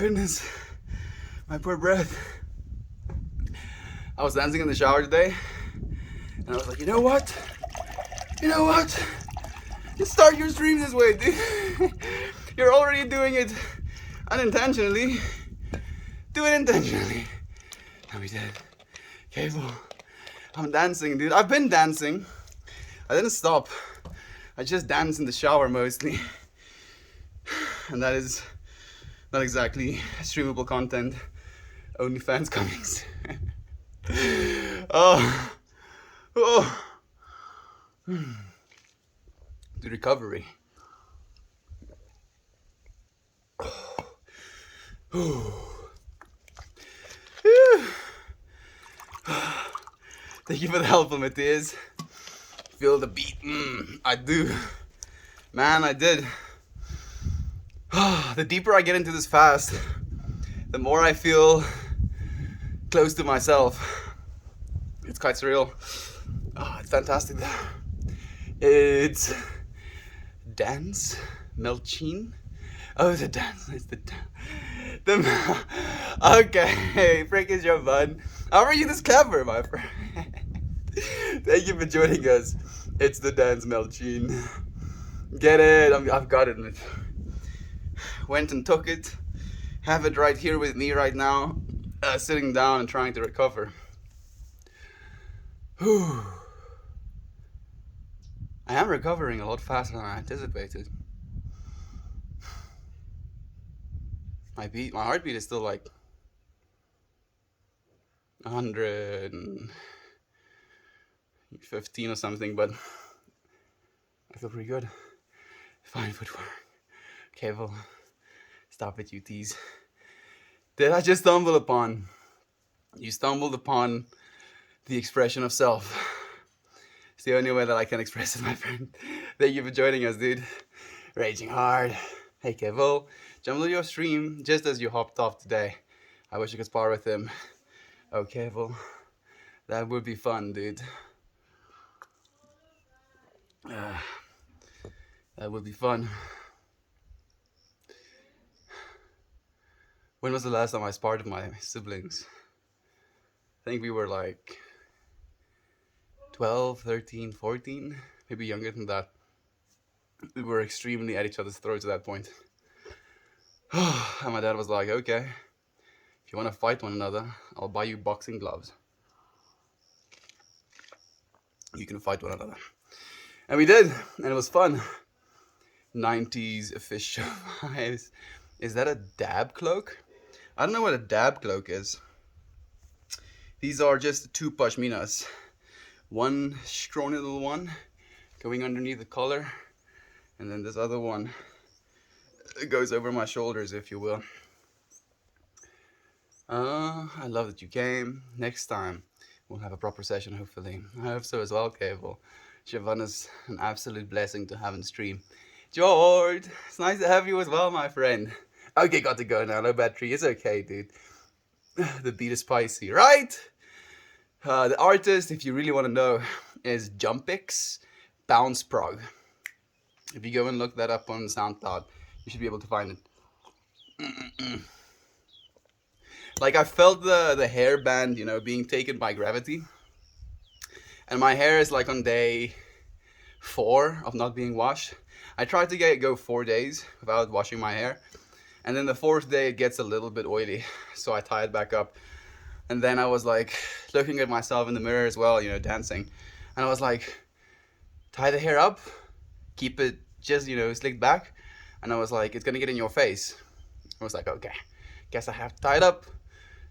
goodness, my poor breath. I was dancing in the shower today, and I was like, you know what? Just start your stream this way, dude. You're already doing it unintentionally. Do it intentionally. And we did. Cable. I'm dancing, dude. I've been dancing. I didn't stop. I just dance in the shower mostly. And that is not exactly streamable content. OnlyFans coming soon. Oh. The recovery. Thank you for the help, Matthias. Feel the beat. I do. Man, I did. The deeper I get into this fast, the more I feel close to myself. It's quite surreal. Oh, it's fantastic. It's dance Melchin. Oh, the dance. It's the okay, Frank is your bud. How are you this clever, my friend? Thank you for joining us. It's the dance Melchin. Get it? I've got it. Went and took it. Have it right here with me right now, sitting down and trying to recover. Whew. I am recovering a lot faster than I anticipated. My heartbeat is still like 115 or something, but I feel pretty good. Fine footwork. Cable. Stop it, you tease. Did I just stumble upon? You stumbled upon the expression of self. It's the only way that I can express it, my friend. Thank you for joining us, dude. Raging hard. Hey, Kevo. Jumped on your stream just as you hopped off today. I wish I could spar with him. Oh, Kevo. That would be fun, dude. That would be fun. When was the last time I sparred with my siblings? I think we were like 12, 13, 14, maybe younger than that. We were extremely at each other's throats at that point. And my dad was like, okay, if you want to fight one another, I'll buy you boxing gloves. You can fight one another. And we did, and it was fun. 90s official vibes. Is that a dab cloak? I don't know what a dab cloak is. These are just two pashminas. One scrawny little one going underneath the collar, and then this other one goes over my shoulders, if you will. I love that you came. Next time we'll have a proper session, hopefully. I hope so as well, Cable. Siobhanna's an absolute blessing to have on stream. George, it's nice to have you as well, my friend. Okay, got to go now. No battery. It's okay, dude. The beat is spicy, right? The artist, if you really want to know, is Jumpix, Bounceprog. If you go and look that up on SoundCloud, you should be able to find it. Like, I felt the hairband, you know, being taken by gravity. And my hair is like on day 4 of not being washed. I tried to go 4 days without washing my hair. And then the 4th day it gets a little bit oily. So I tie it back up. And then I was like looking at myself in the mirror as well, you know, dancing. And I was like, tie the hair up, keep it just, you know, slicked back. And I was like, it's gonna get in your face. I was like, okay, guess I have to tie it up.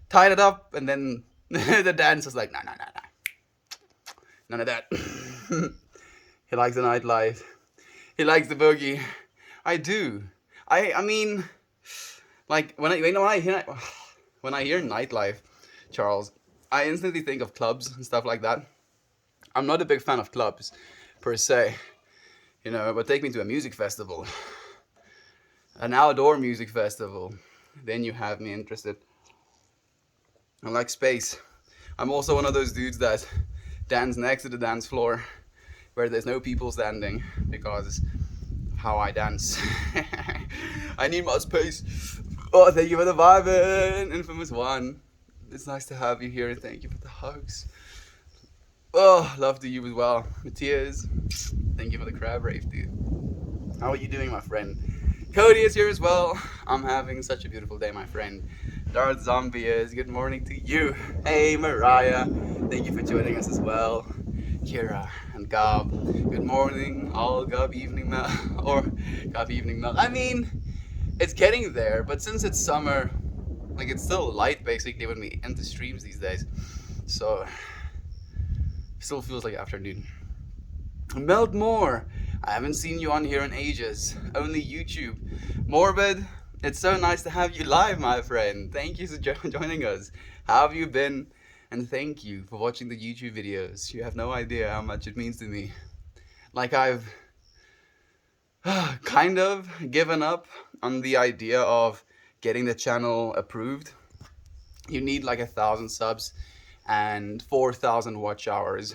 Tied it up, and then the dance was like, no. None of that. He likes the nightlife. He likes the boogie. I do. I mean, like, when I hear nightlife, Charles, I instantly think of clubs and stuff like that. I'm not a big fan of clubs, per se. You know, but take me to a music festival. An outdoor music festival. Then you have me interested. I like space. I'm also one of those dudes that dance next to the dance floor where there's no people standing because of how I dance. I need my space. Oh, thank you for the vibing, Infamous One. It's nice to have you here, and thank you for the hugs. Oh, love to you as well. Matthias, thank you for the crab rave, dude. How are you doing, my friend? Cody is here as well. I'm having such a beautiful day, my friend. Darth Zombie is, good morning to you. Hey, Mariah, thank you for joining us as well. Kira and Gob, good morning. All Gob evening milk, or Gob evening milk. I mean, it's getting there, but since it's summer, like it's still light basically when we end the streams these days. So, still feels like afternoon. Melt more. I haven't seen you on here in ages. Only YouTube. Morbid, it's so nice to have you live, my friend. Thank you for joining us. How have you been? And thank you for watching the YouTube videos. You have no idea how much it means to me. Like I've kind of given up on the idea of getting the channel approved. You need like 1,000 subs and 4,000 watch hours.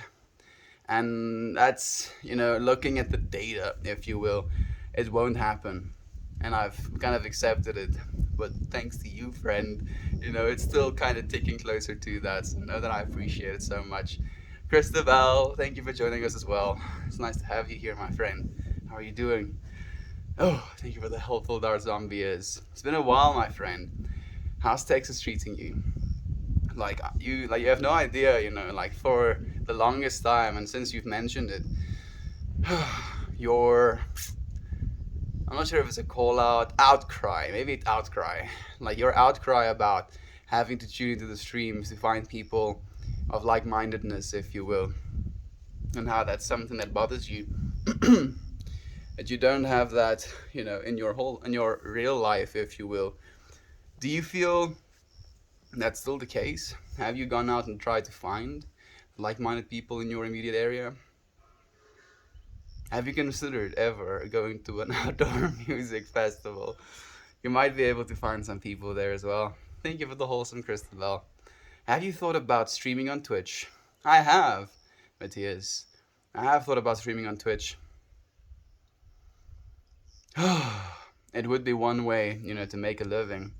And that's, looking at the data, if you will, it won't happen. And I've kind of accepted it. But thanks to you, friend, it's still kind of ticking closer to that. So know that I appreciate it so much. Christabel, thank you for joining us as well. It's nice to have you here, my friend. How are you doing? Oh, thank you for the helpful Dark Zombie is. It's been a while, my friend. How's Texas treating you? Like you have no idea, like for the longest time, and since you've mentioned it, I'm not sure if it's a call out, outcry, maybe it's outcry, like your outcry about having to tune into the streams to find people of like-mindedness, if you will, and how that's something that bothers you, that you don't have that, in your real life, if you will. Do you feel that's still the case? Have you gone out and tried to find like-minded people in your immediate area? Have you considered ever going to an outdoor music festival? You might be able to find some people there as well. Thank you for the wholesome Christabel. Have you thought about streaming on Twitch? I have, Matthias. I have thought about streaming on Twitch. It would be one way, to make a living.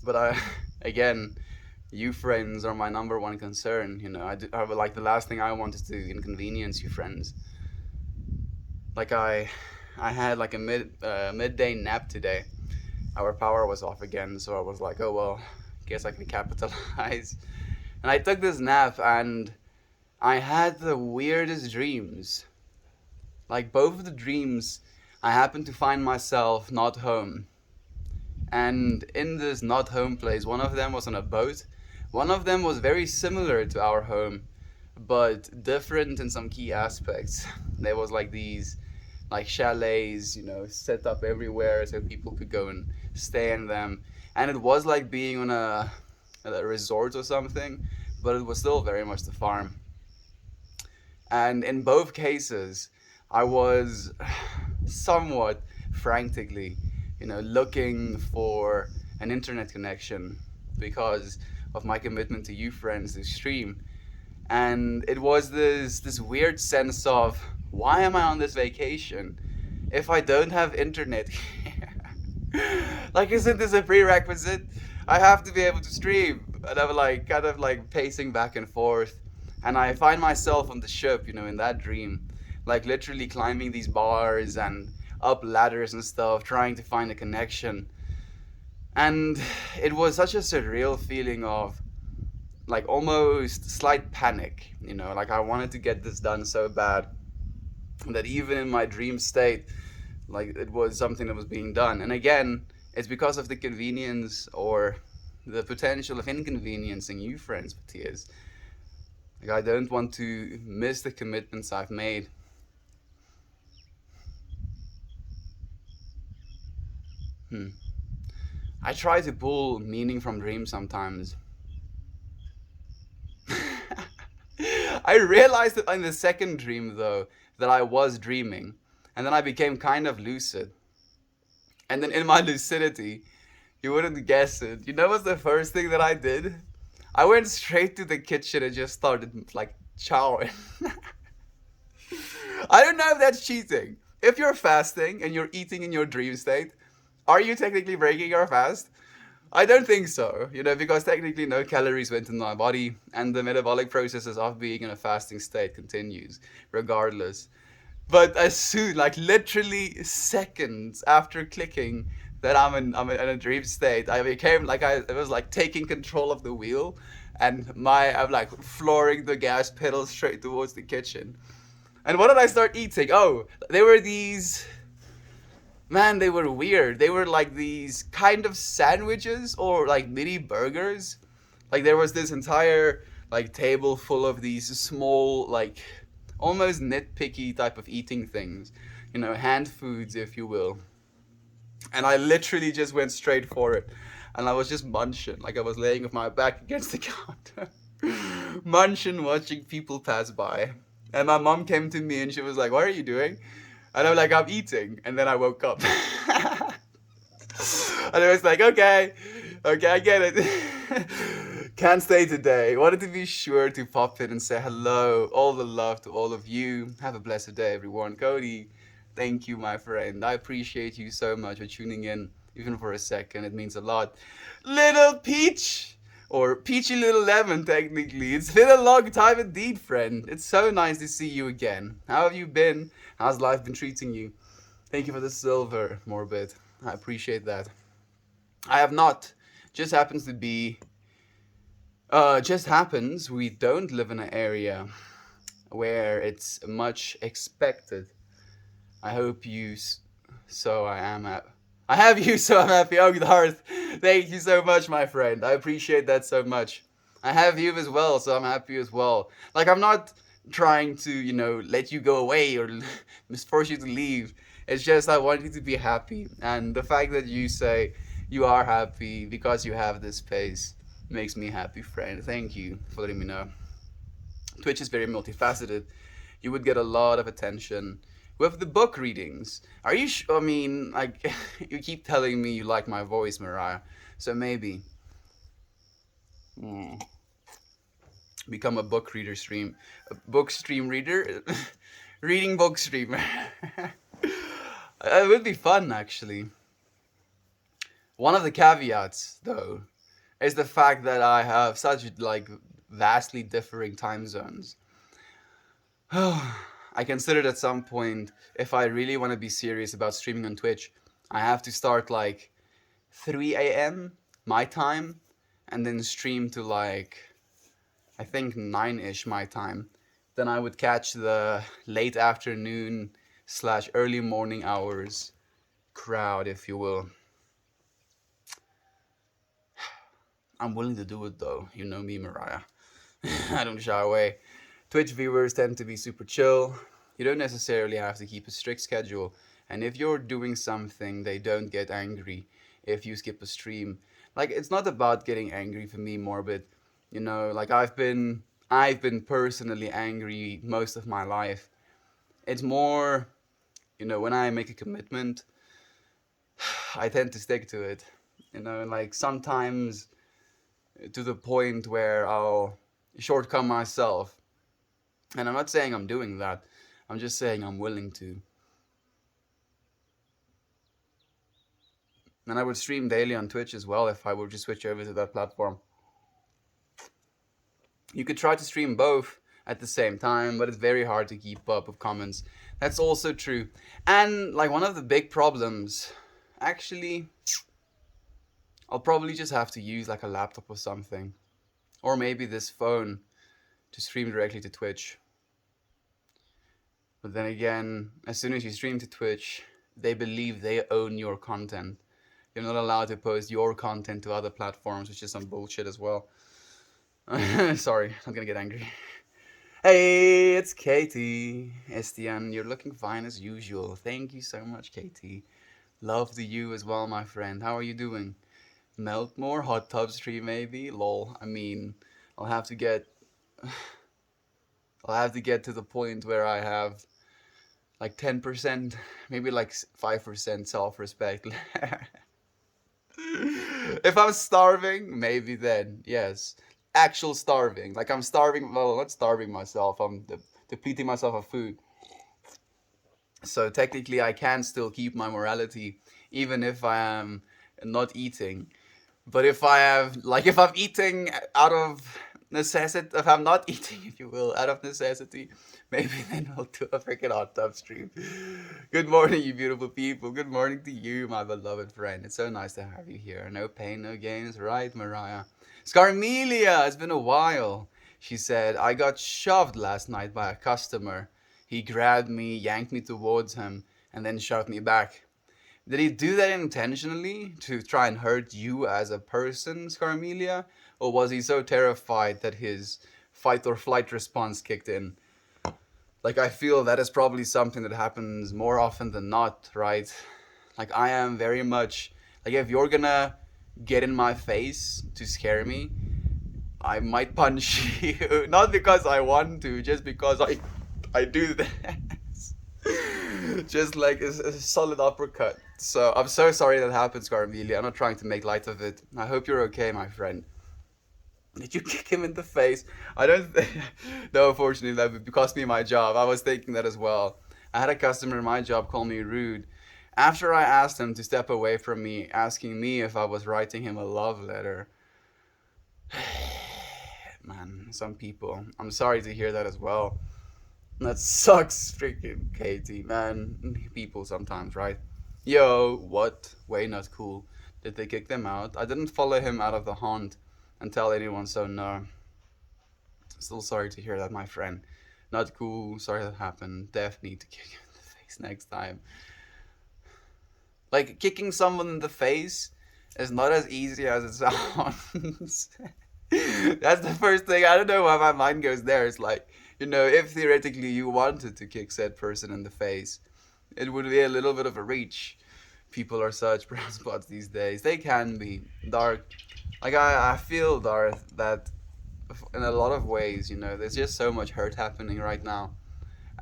But again, you friends are my number one concern. I would like the last thing I want is to inconvenience you friends. Like I had like a midday nap today. Our power was off again, so I was like, oh well, guess I can capitalize. And I took this nap and I had the weirdest dreams. Like both of the dreams, I happened to find myself not home. And in this not home place, one of them was on a boat. One of them was very similar to our home, but different in some key aspects. There was like these like chalets, set up everywhere so people could go and stay in them. And it was like being on a resort or something, but it was still very much the farm. And in both cases, I was somewhat frantically looking for an internet connection because of my commitment to you friends to stream. And it was this weird sense of, why am I on this vacation if I don't have internet here? Like, isn't this a prerequisite? I have to be able to stream. And I'm like kind of like pacing back and forth, and I find myself on the ship, in that dream, like literally climbing these bars and up ladders and stuff, trying to find a connection. And it was such a surreal feeling of like almost slight panic, like I wanted to get this done so bad that even in my dream state, like it was something that was being done. And again, it's because of the convenience or the potential of inconveniencing you friends, Matthias. Like I don't want to miss the commitments I've made. I try to pull meaning from dreams sometimes. I realized that in the second dream, though, that I was dreaming. And then I became kind of lucid. And then in my lucidity, you wouldn't guess it. You know what's the first thing that I did? I went straight to the kitchen and just started, like, chowing. I don't know if that's cheating. If you're fasting and you're eating in your dream state, Are you technically breaking your fast? I don't think so, because technically no calories went into my body and the metabolic processes of being in a fasting state continues regardless. But as soon, like literally seconds after clicking that I'm in a dream state, I became like it was like taking control of the wheel, and I'm like flooring the gas pedal straight towards the kitchen. And what did I start eating? Oh, they were these. Man, they were weird. They were like these kind of sandwiches or like mini burgers. Like there was this entire like table full of these small like almost nitpicky type of eating things, hand foods if you will. And I literally just went straight for it. And I was just munching, like I was laying with my back against the counter, munching, watching people pass by. And my mom came to me and she was like, "What are you doing?" And I'm like, "I'm eating." And then I woke up. And I was like, okay, I get it. Can't stay today. Wanted to be sure to pop in and say hello. All the love to all of you. Have a blessed day, everyone. Cody, thank you, my friend. I appreciate you so much for tuning in, even for a second. It means a lot. Little Peach, or Peachy Little Lemon, technically. It's been a long time indeed, friend. It's so nice to see you again. How have you been? How's life been treating you? Thank you for the silver, Morbid. I appreciate that. I have not. Just happens to be. Just happens we don't live in an area where it's much expected. I hope you. So I am at. I have you, so I'm happy. Oh, Darth, thank you so much, my friend. I appreciate that so much. I have you as well, so I'm happy as well. Like, I'm not trying to, let you go away or force you to leave. It's just I want you to be happy. And the fact that you say you are happy because you have this space makes me happy, friend. Thank you for letting me know. Twitch is very multifaceted. You would get a lot of attention with the book readings. Are you I mean, like, you keep telling me you like my voice, Mariah. So maybe. Become a book reader stream. A book stream reader? Reading book streamer. It would be fun, actually. One of the caveats, though, is the fact that I have such, like, vastly differing time zones. I considered at some point, if I really want to be serious about streaming on Twitch, I have to start like 3 a.m. my time, and then stream to like, I think 9-ish my time. Then I would catch the late afternoon / early morning hours crowd, if you will. I'm willing to do it though. You know me, Mariah. I don't shy away. Twitch viewers tend to be super chill. You don't necessarily have to keep a strict schedule. And if you're doing something, they don't get angry if you skip a stream. Like, it's not about getting angry for me, Morbid. Like I've been personally angry most of my life. It's more, when I make a commitment, I tend to stick to it. Like sometimes to the point where I'll shortcome myself. And I'm not saying I'm doing that. I'm just saying I'm willing to. And I would stream daily on Twitch as well if I were to switch over to that platform. You could try to stream both at the same time, but it's very hard to keep up with comments. That's also true. And like one of the big problems, actually, I'll probably just have to use like a laptop or something. Or maybe this phone to stream directly to Twitch. But then again, as soon as you stream to Twitch, they believe they own your content. You're not allowed to post your content to other platforms, which is some bullshit as well. Sorry, I'm gonna get angry. Hey, it's Katie. Estienne, you're looking fine as usual. Thank you so much, Katie. Love to you as well, my friend. How are you doing? Melt more? Hot tub stream maybe? Lol. I mean, I'll have to get to the point where I have like 10%, maybe like 5% self-respect. If I'm starving, maybe then, yes. Actual starving. Like I'm starving, well, not starving myself, I'm depleting myself of food. So technically, I can still keep my morality even if I am not eating. But if I have, like, if I'm eating out of necessity, if I'm not eating, if you will, out of necessity, maybe then I'll do a freaking hot tub stream. Good morning, you beautiful people. Good morning to you, my beloved friend. It's so nice to have you here. No pain, no gains, right, Mariah? Scarmelia, it's been a while. She said, I got shoved last night by a customer. He grabbed me, yanked me towards him, and then shoved me back. Did he do that intentionally to try and hurt you as a person, Scarmelia? Or was he so terrified that his fight or flight response kicked in? Like, I feel that is probably something that happens more often than not, right? Like, I am very much, like, if you're gonna get in my face to scare me, I might punch you. Not because I want to, just because I do this. Just like a solid uppercut. So I'm so sorry that happened, Scarmelia. I'm not trying to make light of it. I hope you're okay, my friend. Did you kick him in the face? I don't think. No, unfortunately, that would cost me my job. I was thinking that as well. I had a customer in my job call me rude after I asked him to step away from me, asking me if I was writing him a love letter. Man, some people. I'm sorry to hear that as well. That sucks, freaking Katie, man. People sometimes, right? Yo, what? Way not cool. Did they kick them out? I didn't follow him out of the haunt and tell anyone, so no. Still sorry to hear that, my friend. Not cool. Sorry that happened. Def need to kick him in the face next time. Like, kicking someone in the face is not as easy as it sounds. That's the first thing. I don't know why my mind goes there. It's like, if theoretically you wanted to kick said person in the face, it would be a little bit of a reach. People are such brown spots these days. They can be dark. Like, I feel, Darth, that in a lot of ways, there's just so much hurt happening right now.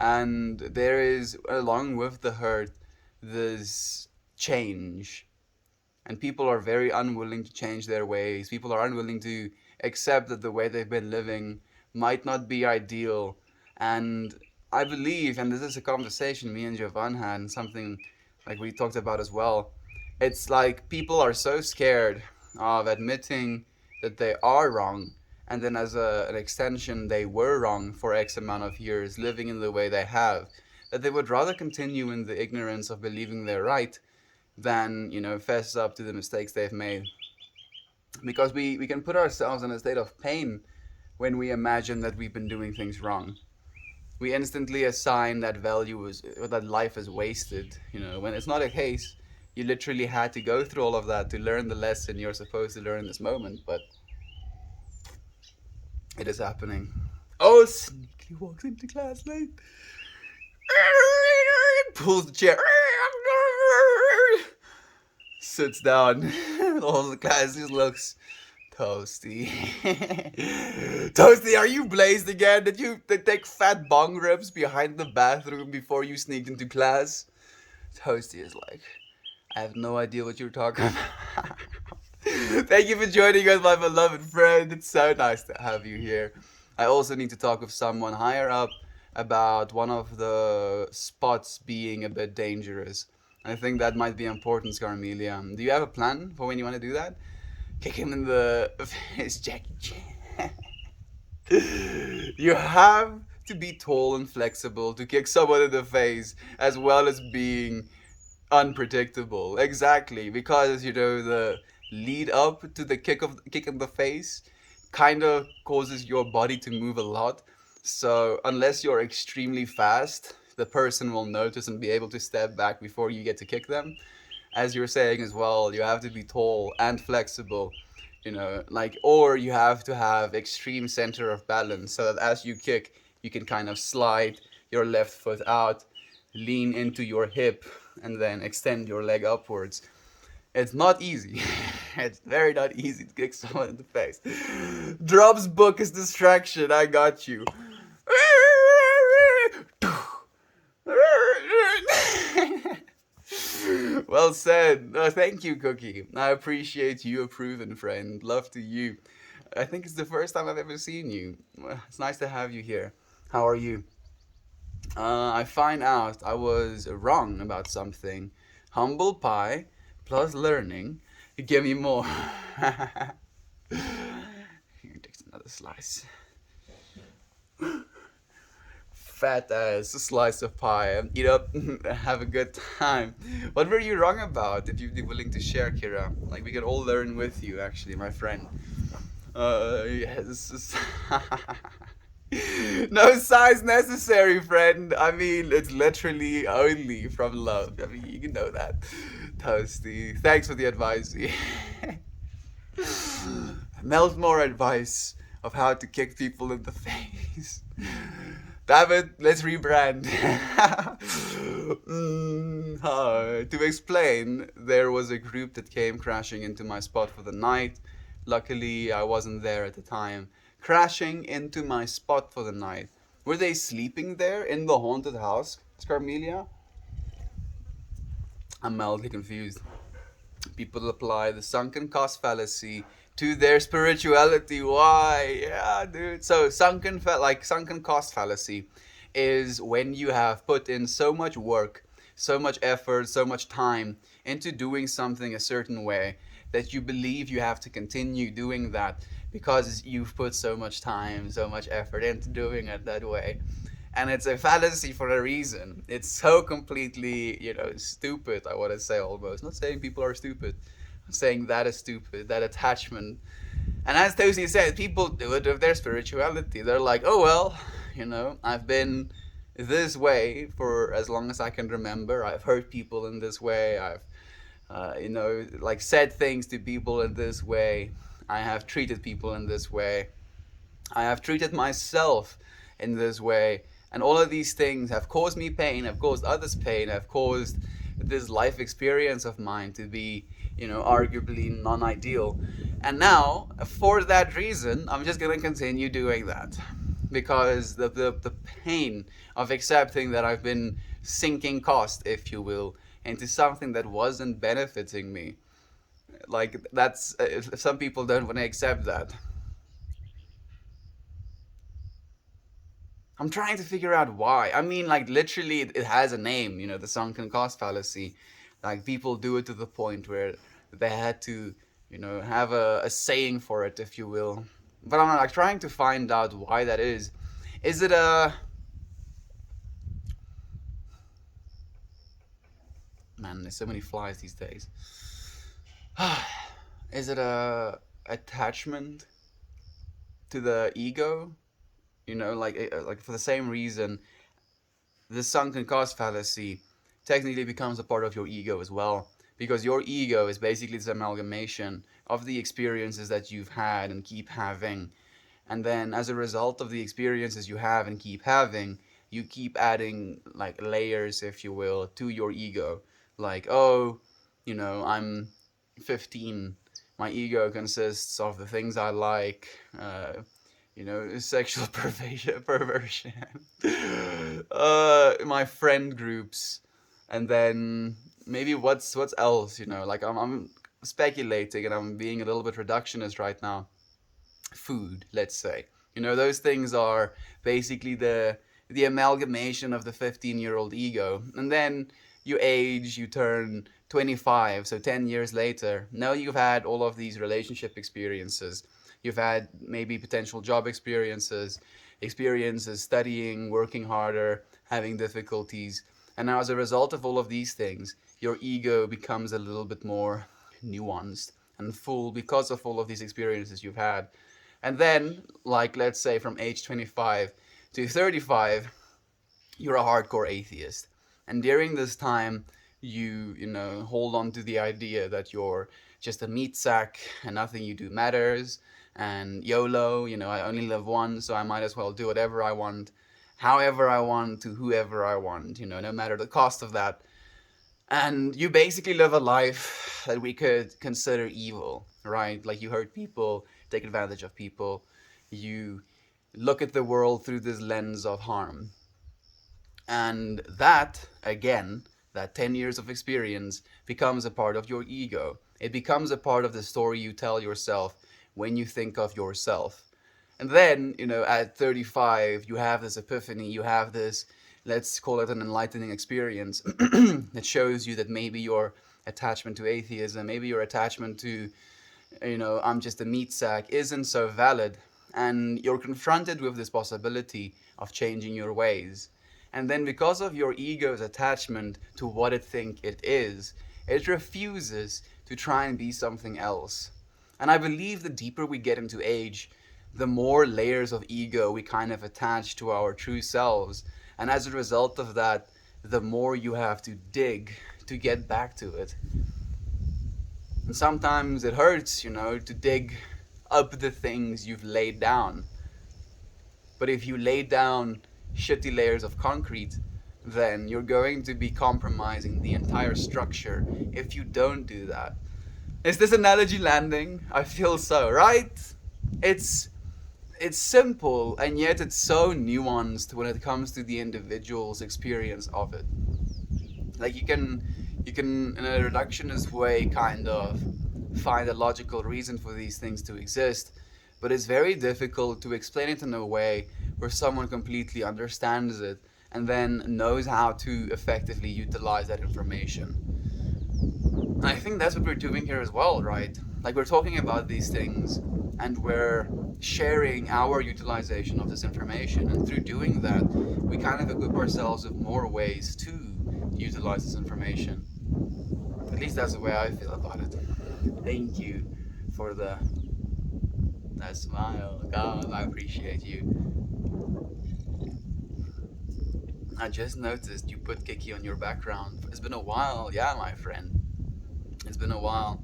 And there is, along with the hurt, this change. And people are very unwilling to change their ways. People are unwilling to accept that the way they've been living might not be ideal. And I believe, and this is a conversation me and Jovan had, and something like we talked about as well. It's like people are so scared of admitting that they are wrong, and then as an extension, they were wrong for X amount of years, living in the way they have, that they would rather continue in the ignorance of believing they're right than, fess up to the mistakes they've made. Because we can put ourselves in a state of pain when we imagine that we've been doing things wrong. We instantly assign that that life is wasted, when it's not a case. You literally had to go through all of that to learn the lesson you're supposed to learn in this moment, but it is happening. Oh, sneakily walks into class late. Pulls the chair. Sits down. All the class just looks toasty. Toasty, are you blazed again? Did you take fat bong rips behind the bathroom before you sneaked into class? Toasty is like, I have no idea what you're talking about. Thank you for joining us, my beloved friend. It's so nice to have you here. I also need to talk with someone higher up about one of the spots being a bit dangerous. I think that might be important, Scarmelia. Do you have a plan for when you want to do that? Kick him in the face, Jackie Chan. You have to be tall and flexible to kick someone in the face, as well as being unpredictable. Exactly, because the lead up to the kick in the face kind of causes your body to move a lot. So unless you're extremely fast, the person will notice and be able to step back before you get to kick them. As you're saying as well, you have to be tall and flexible, or you have to have extreme center of balance so that as you kick, you can kind of slide your left foot out, lean into your hip, and then extend your leg upwards. It's not easy. It's very not easy to kick someone in the face. Drub's book is distraction. I got you. Well said. Thank you, Cookie. I appreciate you approving, friend. Love to you. I think it's the first time I've ever seen you. It's nice to have you here. How are you? I find out I was wrong about something. Humble pie plus learning. Give me more. Here, takes another slice. Fat ass slice of pie and eat up have a good time. What were you wrong about? If you'd be willing to share, Kira, like we could all learn with you, actually, my friend. Yes. No size necessary, friend. I mean, it's literally only from love. I mean, you can know that. Toasty. Thanks for the advice. Melt more advice of how to kick people in the face. Damn it, let's rebrand. To explain, there was a group that came crashing into my spot for the night. Luckily, I wasn't there at the time. Crashing into my spot for the night. Were they sleeping there in the haunted house, Scarmelia? I'm mildly confused. People apply the sunken cost fallacy to their spirituality. Why? Yeah, dude. So sunken cost fallacy is when you have put in so much work, so much effort, so much time into doing something a certain way that you believe you have to continue doing that because you've put so much time, so much effort into doing it that way. And it's a fallacy for a reason. It's so completely, stupid, I want to say almost. Not saying people are stupid. I'm saying that is stupid, that attachment. And as Tosi said, people do it with their spirituality. They're like, oh, well, I've been this way for as long as I can remember. I've hurt people in this way. I've, like said things to people in this way. I have treated people in this way. I have treated myself in this way. And all of these things have caused me pain, have caused others pain, have caused this life experience of mine to be, arguably non-ideal. And now, for that reason, I'm just going to continue doing that. Because the pain of accepting that I've been sinking cost, if you will, into something that wasn't benefiting me. Like, that's, some people don't want to accept that. I'm trying to figure out why. I mean, like literally, it has a name. The sunken cost fallacy. Like people do it to the point where they had to, have a saying for it, if you will. But I'm like trying to find out why that is. Is it a man? There's so many flies these days. Is it a attachment to the ego? Like for the same reason, the sunken cost fallacy technically becomes a part of your ego as well, because your ego is basically this amalgamation of the experiences that you've had and keep having, and then as a result of the experiences you have and keep having, you keep adding like layers, if you will, to your ego. Like, oh, I'm 15. My ego consists of the things I like, sexual perversion, my friend groups, and then maybe what's else, like I'm speculating and I'm being a little bit reductionist right now. Food, let's say. Those things are basically the amalgamation of the 15-year-old ego. And then you age, you turn 25, so 10 years later, now you've had all of these relationship experiences. You've had maybe potential job experiences studying, working harder, having difficulties. And now as a result of all of these things, your ego becomes a little bit more nuanced and full because of all of these experiences you've had. And then, like, let's say from age 25 to 35, you're a hardcore atheist. And during this time, you hold on to the idea that you're just a meat sack and nothing you do matters. And YOLO, I only live once, so I might as well do whatever I want, however I want, to whoever I want, no matter the cost of that. And you basically live a life that we could consider evil, right? Like you hurt people, take advantage of people, you look at the world through this lens of harm. And that, again, that 10 years of experience becomes a part of your ego. It becomes a part of the story you tell yourself when you think of yourself. And then, at 35, you have this epiphany, you have this let's call it an enlightening experience that shows you that maybe your attachment to atheism, maybe your attachment to, I'm just a meat sack, isn't so valid. And you're confronted with this possibility of changing your ways. And then, because of your ego's attachment to what it thinks it refuses to try and be something else. And I believe the deeper we get into age, the more layers of ego we kind of attach to our true selves. And as a result of that, the more you have to dig to get back to it. And sometimes it hurts, to dig up the things you've laid down. But if you lay down shitty layers of concrete, then you're going to be compromising the entire structure if you don't do that. Is this analogy landing? I feel so, right? It's simple, and yet it's so nuanced when it comes to the individual's experience of it. Like you can in a reductionist way kind of find a logical reason for these things to exist, but it's very difficult to explain it in a way where someone completely understands it and then knows how to effectively utilize that information. And I think that's what we're doing here as well, right? Like we're talking about these things and we're sharing our utilization of this information, and through doing that we kind of equip ourselves with more ways to utilize this information. At least that's the way I feel about it. Thank you for that smile. God, I appreciate you. I just noticed you put Kiki on your background. It's been a while, yeah, my friend. It's been a while.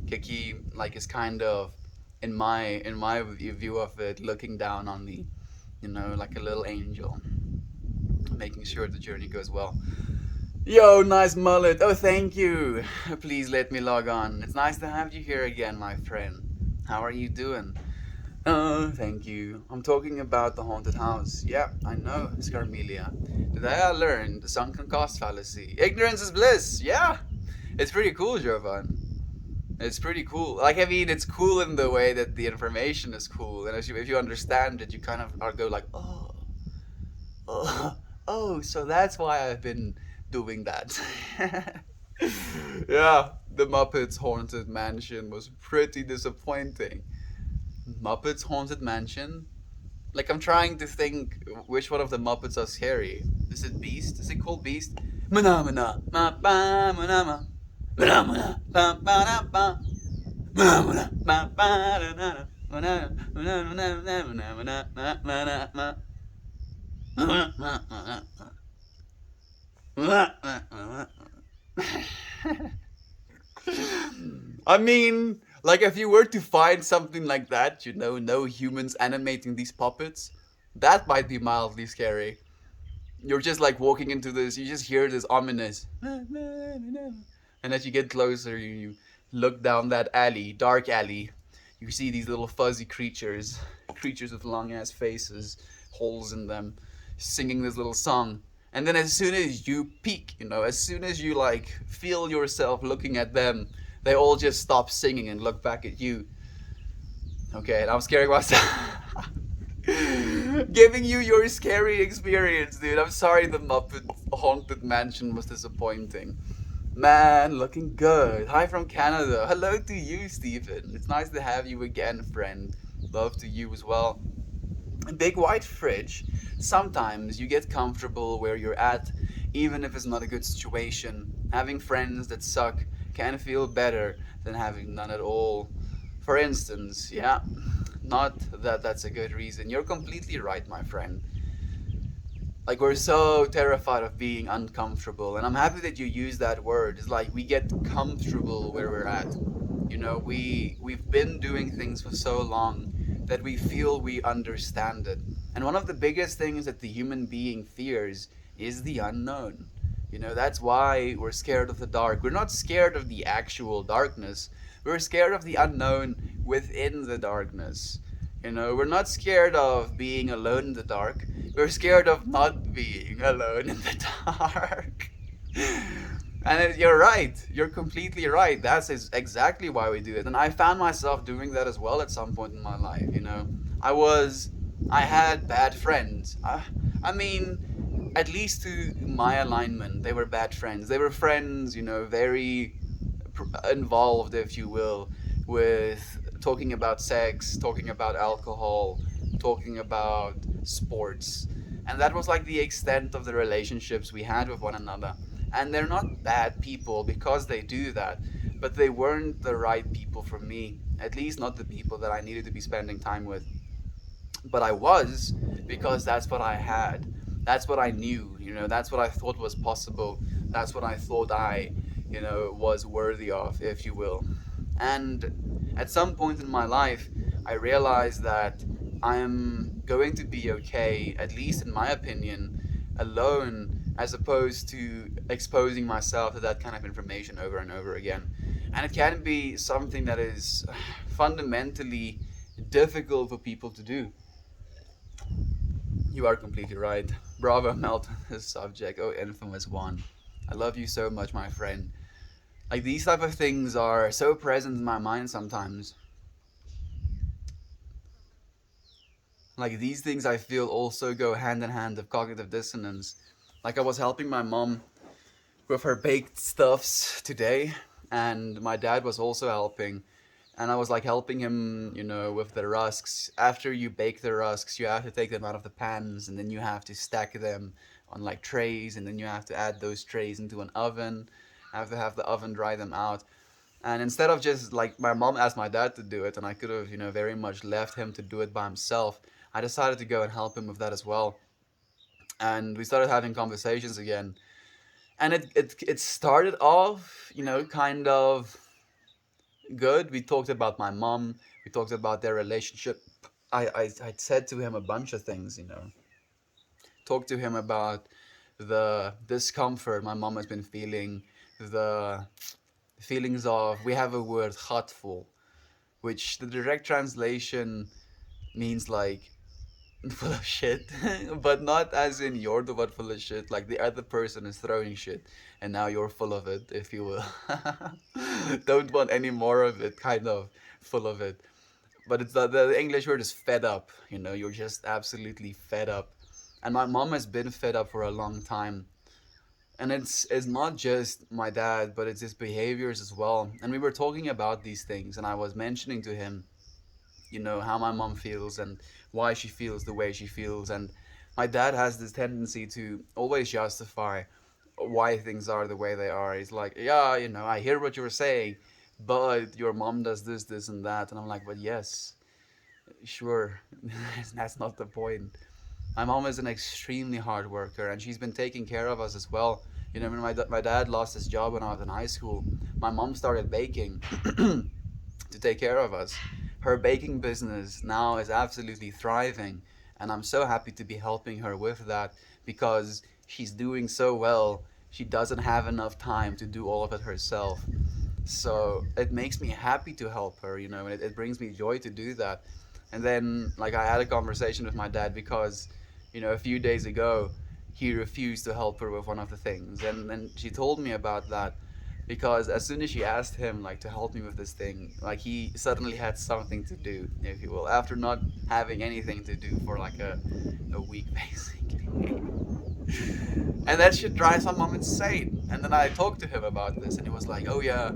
Kiki, like, is kind of in my view of it, looking down on me, like a little angel, making sure the journey goes well. Yo, nice mullet. Oh, thank you. Please let me log on. It's nice to have you here again, my friend. How are you doing? Oh, thank you. I'm talking about the haunted house. Yeah, I know, Scarmelia. Today I learned the sunken cost fallacy. Ignorance is bliss. Yeah, it's pretty cool, Jovan. It's pretty cool. Like, I mean, it's cool in the way that the information is cool, and if you understand it, you kind of go like, oh, so that's why I've been doing that. Yeah, the Muppets Haunted Mansion was pretty disappointing. Muppets Haunted Mansion? Like, I'm trying to think which one of the Muppets are scary. Is it Beast? Is it called Beast? Mana mana ma ba mana ma mana mana ba ba ba mana mana ba ba na mana mana mana mana. I mean, like, if you were to find something like that, no humans animating these puppets, that might be mildly scary. You're just like walking into this, you just hear this ominous, and as you get closer, you look down that alley, dark alley, you see these little fuzzy creatures with long ass faces, holes in them, singing this little song. And then as soon as you peek, as soon as you like feel yourself looking at them, they all just stop singing and look back at you. Okay, and I'm scaring myself. Giving you your scary experience, dude. I'm sorry the Muppet Haunted Mansion was disappointing. Man, looking good. Hi from Canada. Hello to you, Stephen. It's nice to have you again, friend. Love to you as well. Big white fridge. Sometimes you get comfortable where you're at, even if it's not a good situation. Having friends that suck can feel better than having none at all. For instance, yeah, not that that's a good reason. You're completely right, my friend. Like, we're so terrified of being uncomfortable, and I'm happy that you use that word. It's like we get comfortable where we're at. We've been doing things for so long that we feel we understand it. And one of the biggest things that the human being fears is the unknown. That's why we're scared of the dark. We're not scared of the actual darkness. We're scared of the unknown within the darkness. We're not scared of being alone in the dark. We're scared of not being alone in the dark. And you're right. You're completely right. That's exactly why we do it. And I found myself doing that as well at some point in my life. I had bad friends. I mean, at least to my alignment, they were bad friends. They were friends, very involved, if you will, with talking about sex, talking about alcohol, talking about sports. And that was like the extent of the relationships we had with one another. And they're not bad people because they do that, but they weren't the right people for me, at least not the people that I needed to be spending time with. But I was, because that's what I had. That's what I knew, that's what I thought was possible. That's what I thought I, was worthy of, if you will. And at some point in my life, I realized that I'm going to be okay, at least in my opinion, alone, as opposed to exposing myself to that kind of information over and over again. And it can be something that is fundamentally difficult for people to do. You are completely right. Bravo, Melt, on this subject. Oh, infamous one. I love you so much, my friend. Like, these type of things are so present in my mind sometimes. Like, these things I feel also go hand in hand with cognitive dissonance. Like, I was helping my mom with her baked stuffs today, and my dad was also helping. And I was like helping him, with the rusks. After you bake the rusks, you have to take them out of the pans, and then you have to stack them on like trays, and then you have to add those trays into an oven. I have to have the oven dry them out. And instead of just like my mom asked my dad to do it, and I could have, very much left him to do it by himself, I decided to go and help him with that as well. And we started having conversations again. And it started off, kind of good. We talked about my mom. We talked about their relationship. I said to him a bunch of things, Talked to him about the discomfort my mom has been feeling, the feelings of, we have a word, hurtful, which the direct translation means like full of shit, but not as in you're the one full of shit, like the other person is throwing shit and now you're full of it, if you will. Don't want any more of it, kind of full of it. But it's the English word is fed up, you're just absolutely fed up. And my mom has been fed up for a long time. And it's not just my dad, but it's his behaviors as well. And we were talking about these things, and I was mentioning to him, how my mom feels and why she feels the way she feels. And my dad has this tendency to always justify why things are the way they are. He's like, yeah, I hear what you're saying, but your mom does this, this, and that. And I'm like, but yes, sure, that's not the point. My mom is an extremely hard worker, and she's been taking care of us as well. When my dad lost his job when I was in high school, my mom started baking to take care of us. Her baking business now is absolutely thriving, and I'm so happy to be helping her with that because she's doing so well. She doesn't have enough time to do all of it herself. So it makes me happy to help her, and it brings me joy to do that. And then, like, I had a conversation with my dad because, a few days ago, he refused to help her with one of the things. And then she told me about that because as soon as she asked him, like, to help me with this thing, like, he suddenly had something to do, if you will, after not having anything to do for like a week, basically. And that shit drives my mom insane. And then I talked to him about this, and he was like, oh yeah,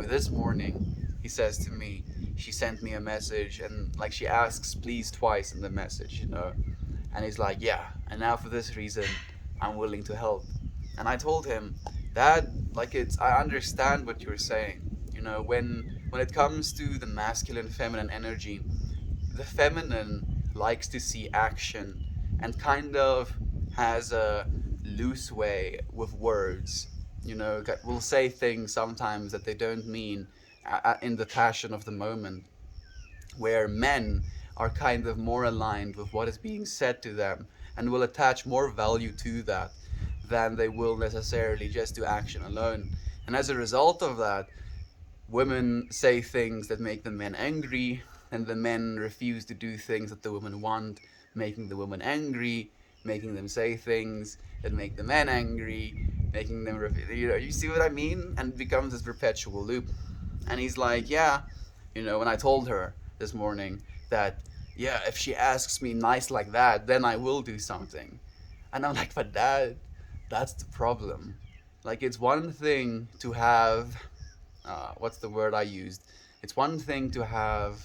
this morning, he says to me, she sent me a message, and like she asks please twice in the message, and he's like, yeah, and now for this reason I'm willing to help. And I told him that, like, I understand what you're saying. When it comes to the masculine feminine energy, the feminine likes to see action and kind of has a loose way with words. Will say things sometimes that they don't mean in the passion of the moment, where men are kind of more aligned with what is being said to them and will attach more value to that than they will necessarily just to action alone. And as a result of that, women say things that make the men angry, and the men refuse to do things that the women want, making the women angry, making them say things that make the men angry, making them, you see what I mean? And it becomes this perpetual loop. And he's like, yeah, when I told her this morning that, yeah, if she asks me nice like that, then I will do something. And I'm like, but Dad, that's the problem. Like, it's one thing to have, what's the word I used? It's one thing to have,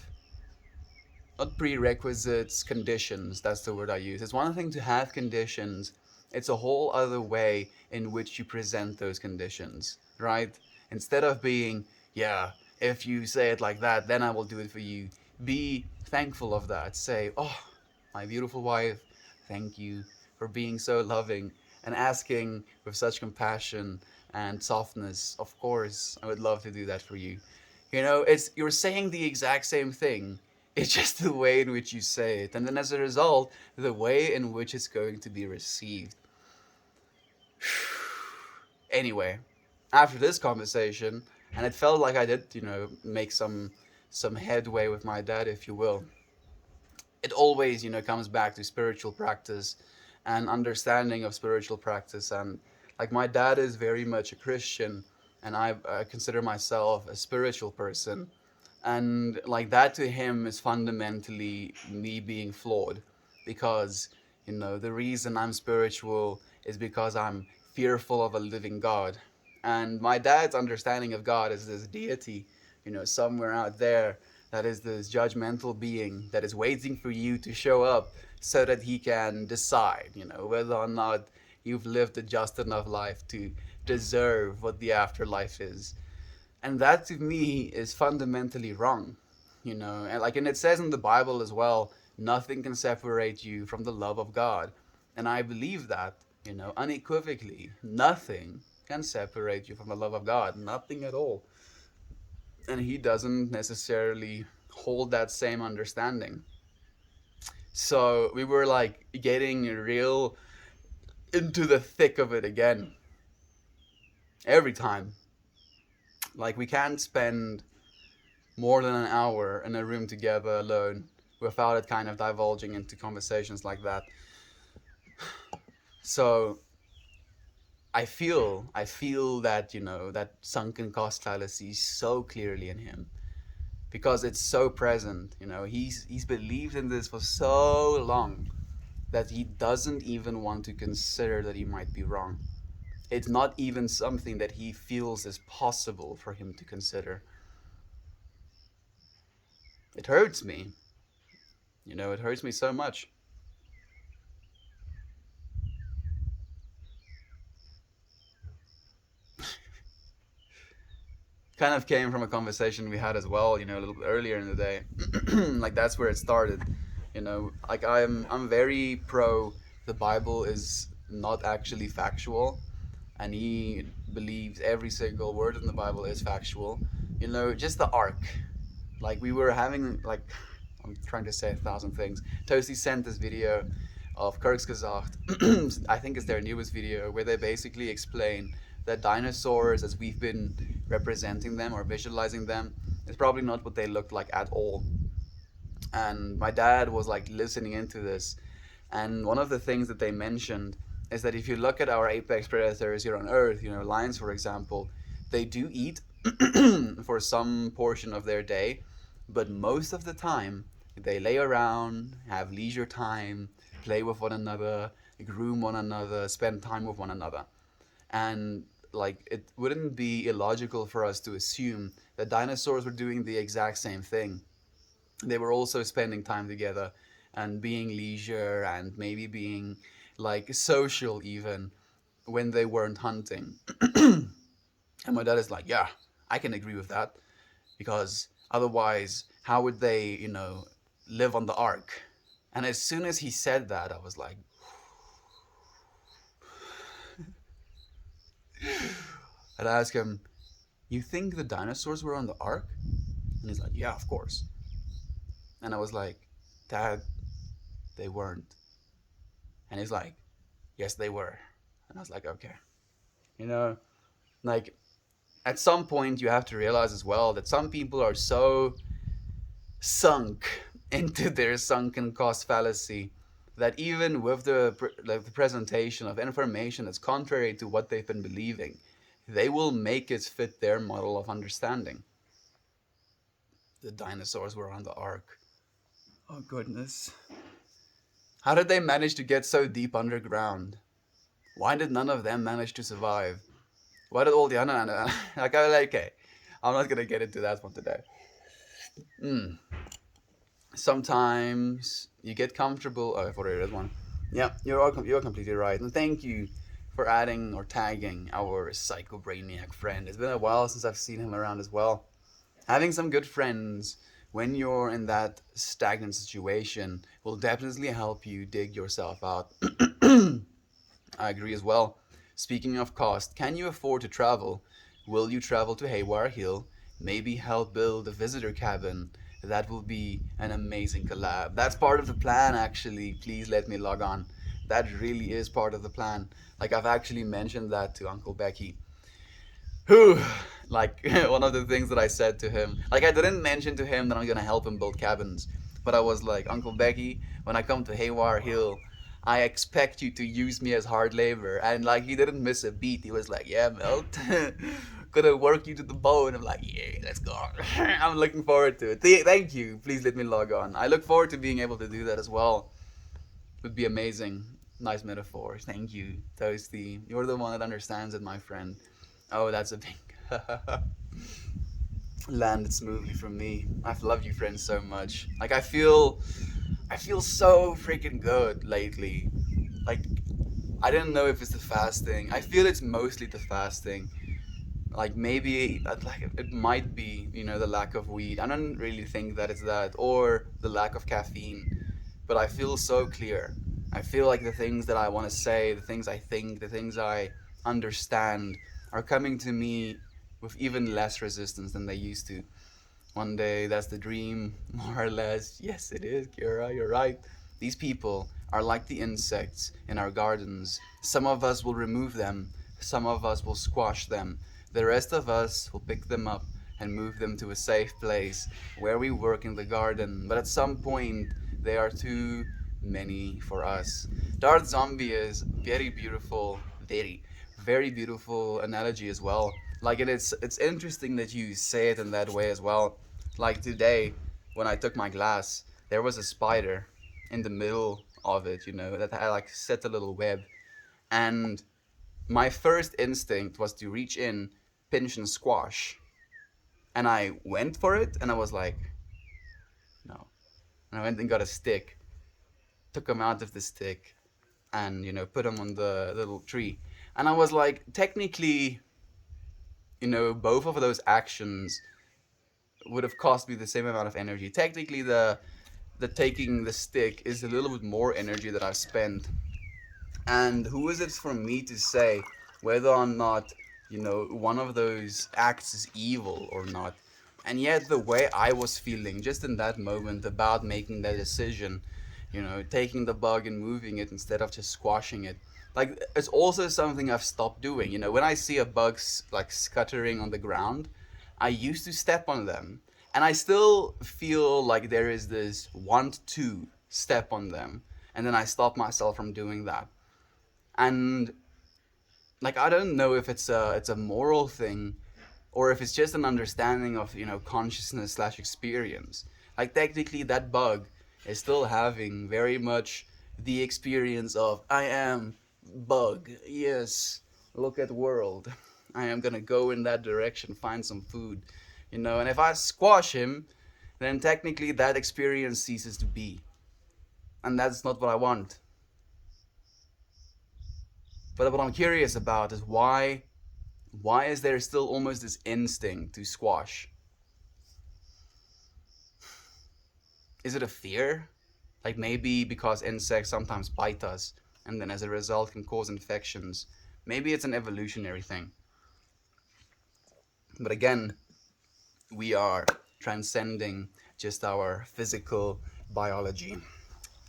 not prerequisites, conditions, that's the word I use. It's one thing to have conditions, it's a whole other way in which you present those conditions, right? Instead of being, yeah, if you say it like that, then I will do it for you. Be thankful of that. Say, oh, my beautiful wife, thank you for being so loving and asking with such compassion and softness. Of course, I would love to do that for you. You know, it's you're saying the exact same thing. It's just the way in which you say it, and then as a result, the way in which it's going to be received. Anyway, after this conversation, and it felt like I did, make some headway with my dad, if you will. It always, comes back to spiritual practice and understanding of spiritual practice. And like my dad is very much a Christian, and I consider myself a spiritual person. And like that to him is fundamentally me being flawed because, the reason I'm spiritual is because I'm fearful of a living God. And my dad's understanding of God is this deity, somewhere out there that is this judgmental being that is waiting for you to show up so that he can decide, whether or not you've lived a just enough life to deserve what the afterlife is. And that to me is fundamentally wrong, and it says in the Bible as well, nothing can separate you from the love of God. And I believe that, unequivocally, nothing can separate you from the love of God, nothing at all. And he doesn't necessarily hold that same understanding. So we were like getting real into the thick of it again every time. Like we can't spend more than an hour in a room together alone without it kind of divulging into conversations like that. So I feel that, that sunken cost fallacy so clearly in him because it's so present. He's believed in this for so long that he doesn't even want to consider that he might be wrong. It's not even something that he feels is possible for him to consider. It hurts me. It hurts me so much. Kind of came from a conversation we had as well, a little bit earlier in the day. Like that's where it started. Like I'm very pro the Bible is not actually factual, and he believes every single word in the Bible is factual. Just the ark. Like we were having like I'm trying to say 1,000 things. Toasty sent this video of Kirk's Gesagt. I think it's their newest video where they basically explain that dinosaurs, as we've been representing them or visualizing them, is probably not what they looked like at all. And my dad was like listening into this, and one of the things that they mentioned is that if you look at our apex predators here on Earth, lions for example, they do eat for some portion of their day, but most of the time they lay around, have leisure time, play with one another, groom one another, spend time with one another. And like it wouldn't be illogical for us to assume that dinosaurs were doing the exact same thing. They were also spending time together and being leisure and maybe being like social even when they weren't hunting. And my dad is like, yeah, I can agree with that because otherwise, how would they, live on the ark? And as soon as he said that, I was like, I'd ask him, you think the dinosaurs were on the ark? And he's like, yeah, of course. And I was like, Dad, they weren't. And he's like, yes, they were. And I was like, okay. You know, like at some point you have to realize as well that some people are so sunk into their sunken cost fallacy that even with the presentation of information that's contrary to what they've been believing, they will make it fit their model of understanding. The dinosaurs were on the ark. Oh goodness. How did they manage to get so deep underground? Why did none of them manage to survive? Why did all the other okay, I'm not gonna get into that one today. Mm. Sometimes you get comfortable. Oh, I thought I read one. Yeah, you're completely right, and thank you for adding or tagging our psycho brainiac friend. It's been a while since I've seen him around as well. Having some good friends when you're in that stagnant situation will definitely help you dig yourself out. I agree as well. Speaking of cost, can you afford to travel? Will you travel to Haywire Hill? Maybe help build a visitor cabin? That will be an amazing collab. That's part of the plan, actually. Please let me log on. That really is part of the plan. Like, I've actually mentioned that to Uncle Becky. Who, like, one of the things that I said to him, like, I didn't mention to him that I'm gonna help him build cabins, but I was like, Uncle Becky, when I come to Haywire Hill, I expect you to use me as hard labor. And like, he didn't miss a beat. He was like, yeah, Melt, gonna work you to the bone. I'm like, yeah, let's go. I'm looking forward to it. Thank you. Please let me log on. I look forward to being able to do that as well. It would be amazing. Nice metaphor. Thank you, Toasty. You're the one that understands it, my friend. Oh, that's a big landed smoothly from me. I've loved you, friends, so much. Like, I feel so freaking good lately. Like, I didn't know if it's the fasting. I feel it's mostly the fasting. Like, maybe like it might be, the lack of weed. I don't really think that it's that, or the lack of caffeine. But I feel so clear. I feel like the things that I want to say, the things I think, the things I understand are coming to me with even less resistance than they used to. One day, that's the dream, more or less. Yes, it is, Kira, you're right. These people are like the insects in our gardens. Some of us will remove them, some of us will squash them. The rest of us will pick them up and move them to a safe place where we work in the garden. But at some point, they are too many for us. Darth Zombie is very beautiful, very beautiful analogy as well. Like it's interesting that you say it in that way as well. Like today, when I took my glass, there was a spider in the middle of it, that had like set a little web. And my first instinct was to reach in, pinch and squash. And I went for it and I was like, no. And I went and got a stick, took him out of the stick, and put him on the little tree. And I was like, technically, both of those actions would have cost me the same amount of energy. Technically, the taking the stick is a little bit more energy that I've spent. And who is it for me to say whether or not, one of those acts is evil or not? And yet, the way I was feeling just in that moment about making that decision, taking the bug and moving it instead of just squashing it, like, it's also something I've stopped doing. When I see a bug like scuttering on the ground, I used to step on them. And I still feel like there is this want to step on them. And then I stop myself from doing that. And like, I don't know if it's a moral thing or if it's just an understanding of consciousness slash experience. Like, technically that bug is still having very much the experience of, I am bug, yes, look at world, I am gonna go in that direction, find some food, and if I squash him, then technically that experience ceases to be, and that's not what I want. But what I'm curious about is why is there still almost this instinct to squash? Is it a fear? Like, maybe because insects sometimes bite us and then as a result can cause infections. Maybe it's an evolutionary thing. But again, we are transcending just our physical biology.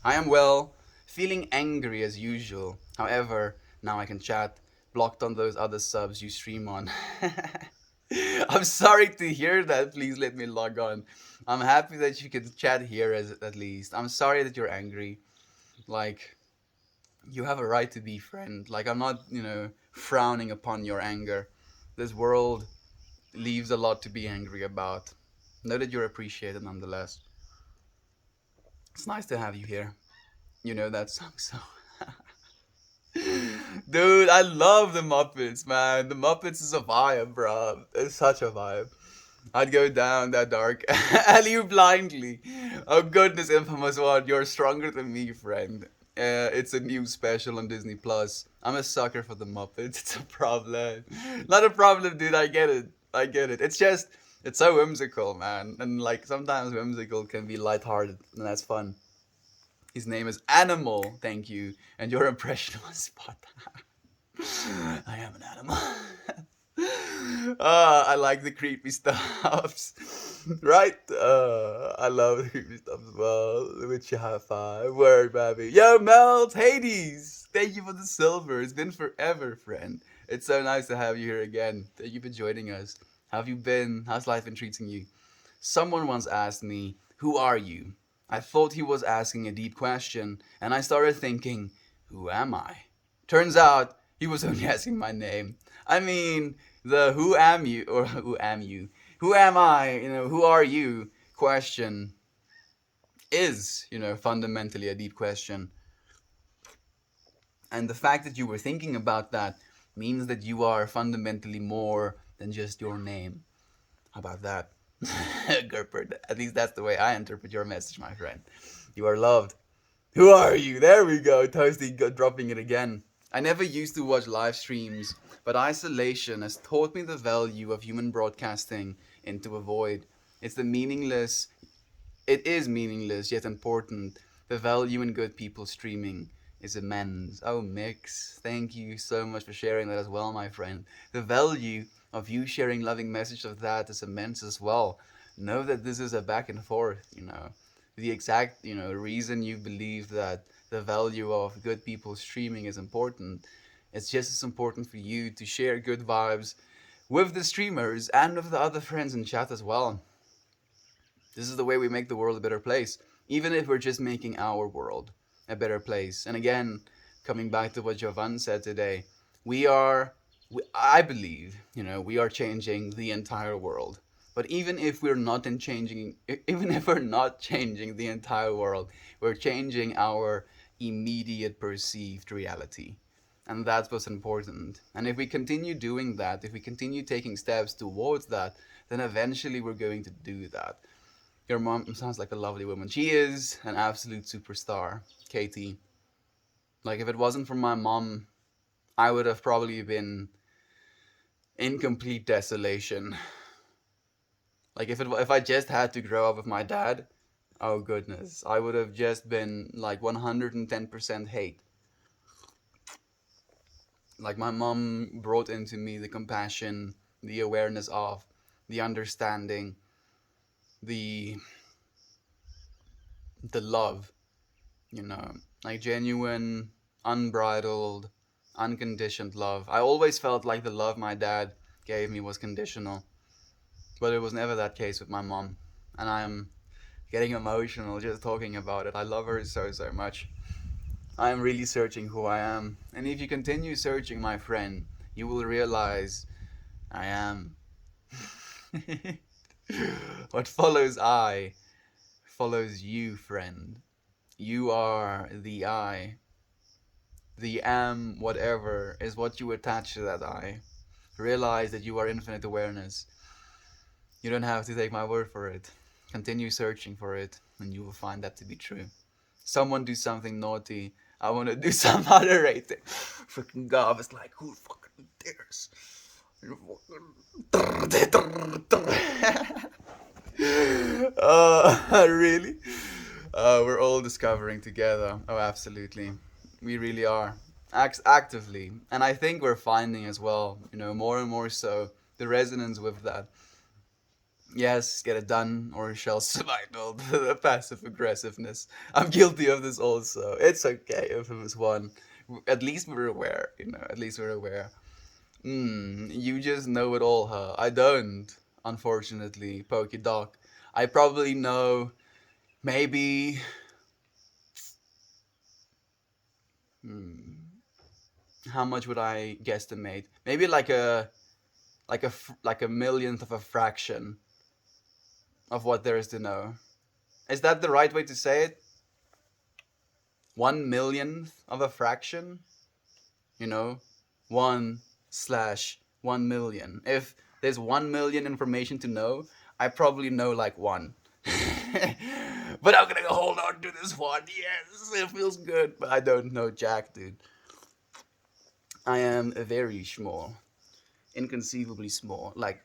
I am well, feeling angry as usual. However, now I can chat, blocked on those other subs you stream on. I'm sorry to hear that. Please let me log on. I'm happy that you can chat here at least. I'm sorry that you're angry. Like, you have a right to be friend. Like, I'm not, frowning upon your anger. This world leaves a lot to be angry about. Know that you're appreciated nonetheless. It's nice to have you here. You know that song, so. Dude, I love the Muppets, man. The Muppets is a vibe, bro. It's such a vibe. I'd go down that dark alley blindly. Oh goodness, infamous one, you're stronger than me, friend. It's a new special on Disney Plus. I'm a sucker for the Muppets. It's a problem. Not a problem, dude. I get it. I get it. It's just it's so whimsical, man. And like sometimes whimsical can be lighthearted, and that's fun. His name is Animal. Thank you. And your impression was spot on. I am an animal. I like the creepy stuffs. Right? I love the creepy stuff as well. Which you high five. Word, baby. Yo, Melt, Hades. Thank you for the silver. It's been forever, friend. It's so nice to have you here again. Thank you for joining us. How have you been? How's life been treating you? Someone once asked me, "Who are you?" I thought he was asking a deep question, and I started thinking, "Who am I?" Turns out he was only asking my name. I mean, the "who am you" or "who am you? Who am I? Who are you?" question is, fundamentally a deep question. And the fact that you were thinking about that means that you are fundamentally more than just your name. How about that? Gerpert, at least that's the way I interpret your message, my friend. You are loved. Who are you? There we go. Toasty dropping it again. I never used to watch live streams, but isolation has taught me the value of human broadcasting into a void. It's the meaningless, it is meaningless yet important. The value in good people streaming is immense. Oh, Mix, thank you so much for sharing that as well, my friend. The value of you sharing loving message of that is immense as well. Know that this is a back and forth. The exact, reason you believe that the value of good people streaming is important. It's just as important for you to share good vibes with the streamers and with the other friends in chat as well. This is the way we make the world a better place, even if we're just making our world a better place. And again, coming back to what Jovan said today, I believe, we are changing the entire world. But even if we're not changing the entire world, we're changing our immediate perceived reality. And that's what's important. And if we continue doing that, if we continue taking steps towards that, then eventually we're going to do that. Your mom sounds like a lovely woman. She is an absolute superstar, Katie. Like, if it wasn't for my mom, I would have probably been in complete desolation. Like, if I just had to grow up with my dad, oh goodness, I would have just been like 110% hate. Like, my mom brought into me the compassion, the awareness of, the understanding, the love, like genuine, unbridled, unconditioned love. I always felt like the love my dad gave me was conditional, but it was never that case with my mom. And I'm getting emotional just talking about it. I love her so, so much. I am really searching who I am. And if you continue searching, my friend, you will realize I am. What follows I follows you, friend. You are the I. The am, whatever, is what you attach to that I. Realize that you are infinite awareness. You don't have to take my word for it. Continue searching for it, and you will find that to be true. Someone do something naughty, I want to do some moderating. Freaking God, it's like, who fucking dares? Really? We're all discovering together. Oh, absolutely. We really are. Actively. And I think we're finding as well, more and more so, the resonance with that. Yes, get it done, or shall survival, the passive aggressiveness. I'm guilty of this also. It's okay if it was one. At least we're aware, at least we're aware. You just know it all, huh? I don't, unfortunately, Pokey Doc. I probably know maybe. Hmm, how much would I guesstimate? Maybe like a millionth of a fraction of what there is to know. Is that the right way to say it? 1 millionth of a fraction, you know, 1/1 million. If there's 1 million information to know, I probably know like one. But I'm gonna hold on to this one. Yes, it feels good, but I don't know jack, dude. I am very small, inconceivably small, like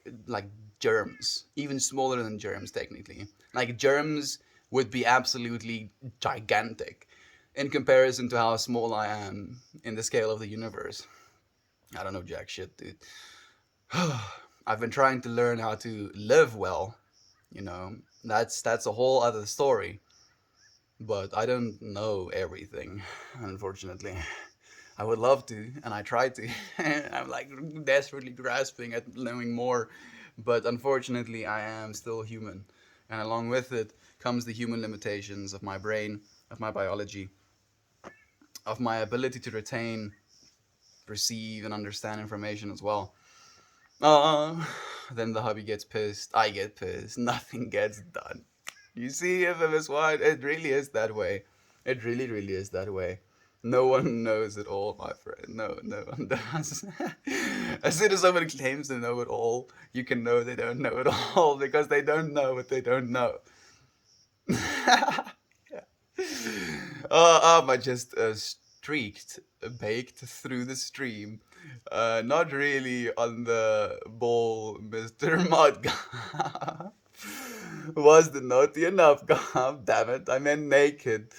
germs, even smaller than germs technically. Like germs would be absolutely gigantic in comparison to how small I am in the scale of the universe. I don't know jack shit, dude. I've been trying to learn how to live well, you know. That's a whole other story, but I don't know everything, unfortunately. I would love to, and I try to. I'm like desperately grasping at knowing more, but unfortunately, I am still human, and along with it comes the human limitations of my brain, of my biology, of my ability to retain, perceive, and understand information as well. Uh, then the hubby gets pissed. I get pissed. Nothing gets done. You see, FMS Wide, it really is that way. It really, really is that way. No one knows it all, my friend. No one does. As soon as somebody claims to know it all, you can know they don't know it all because they don't know what they don't know. Yeah. I just streaked, baked through the stream. Not really on the ball, Mr. Mudga. Was the naughty enough? God damn it, I meant naked.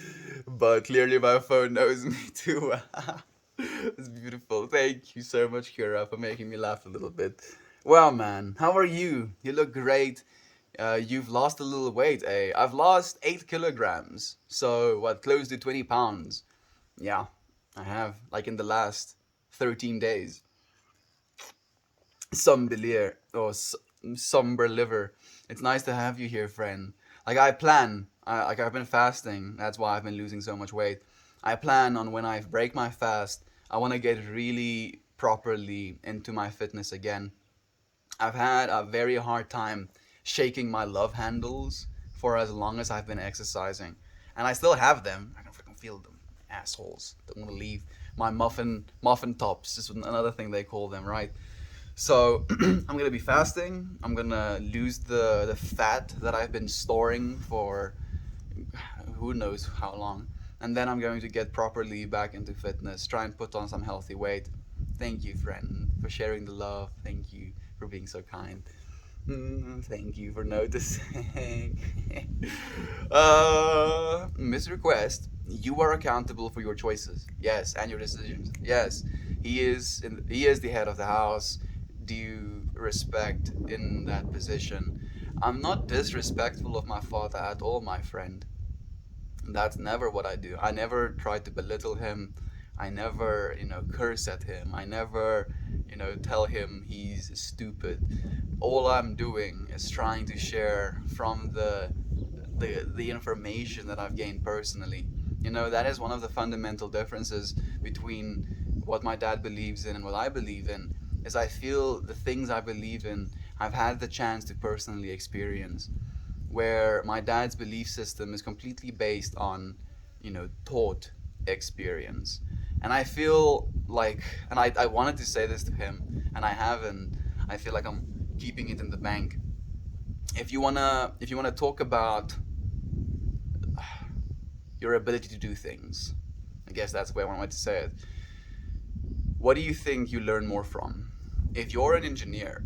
But clearly my phone knows me too well. It's beautiful. Thank you so much, Kira, for making me laugh a little bit. Well, man, how are you? You look great. You've lost a little weight, eh? I've lost 8 kilograms. So, what, close to 20 pounds? Yeah, I have. Like in the last 13 days. Sombelier or somber liver. It's nice to have you here, friend. Like I plan, like I've been fasting. That's why I've been losing so much weight. I plan on when I break my fast, I want to get really properly into my fitness again. I've had a very hard time shaking my love handles for as long as I've been exercising, and I still have them. I can freaking feel them, assholes. Don't want to leave my muffin tops. Is another thing they call them, right? So I'm gonna be fasting. I'm gonna lose the fat that I've been storing for who knows how long, and then I'm going to get properly back into fitness. Try and put on some healthy weight. Thank you, friend, for sharing the love. Thank you for being so kind. Thank you for noticing. Miss Request, you are accountable for your choices. Yes, and your decisions. Yes, he is the head of the house. Due respect in that position. I'm not disrespectful of my father at all, my friend. That's never what I do. I never try to belittle him. I never, curse at him. I never, tell him he's stupid. All I'm doing is trying to share from the information that I've gained personally. That is one of the fundamental differences between what my dad believes in and what I believe in. Is I feel the things I believe in, I've had the chance to personally experience. Where my dad's belief system is completely based on, taught experience. And I feel like, and I wanted to say this to him, and I haven't. I feel like I'm keeping it in the bank. If you wanna talk about your ability to do things, I guess that's the way I wanted to say it. What do you think you learn more from? If you're an engineer,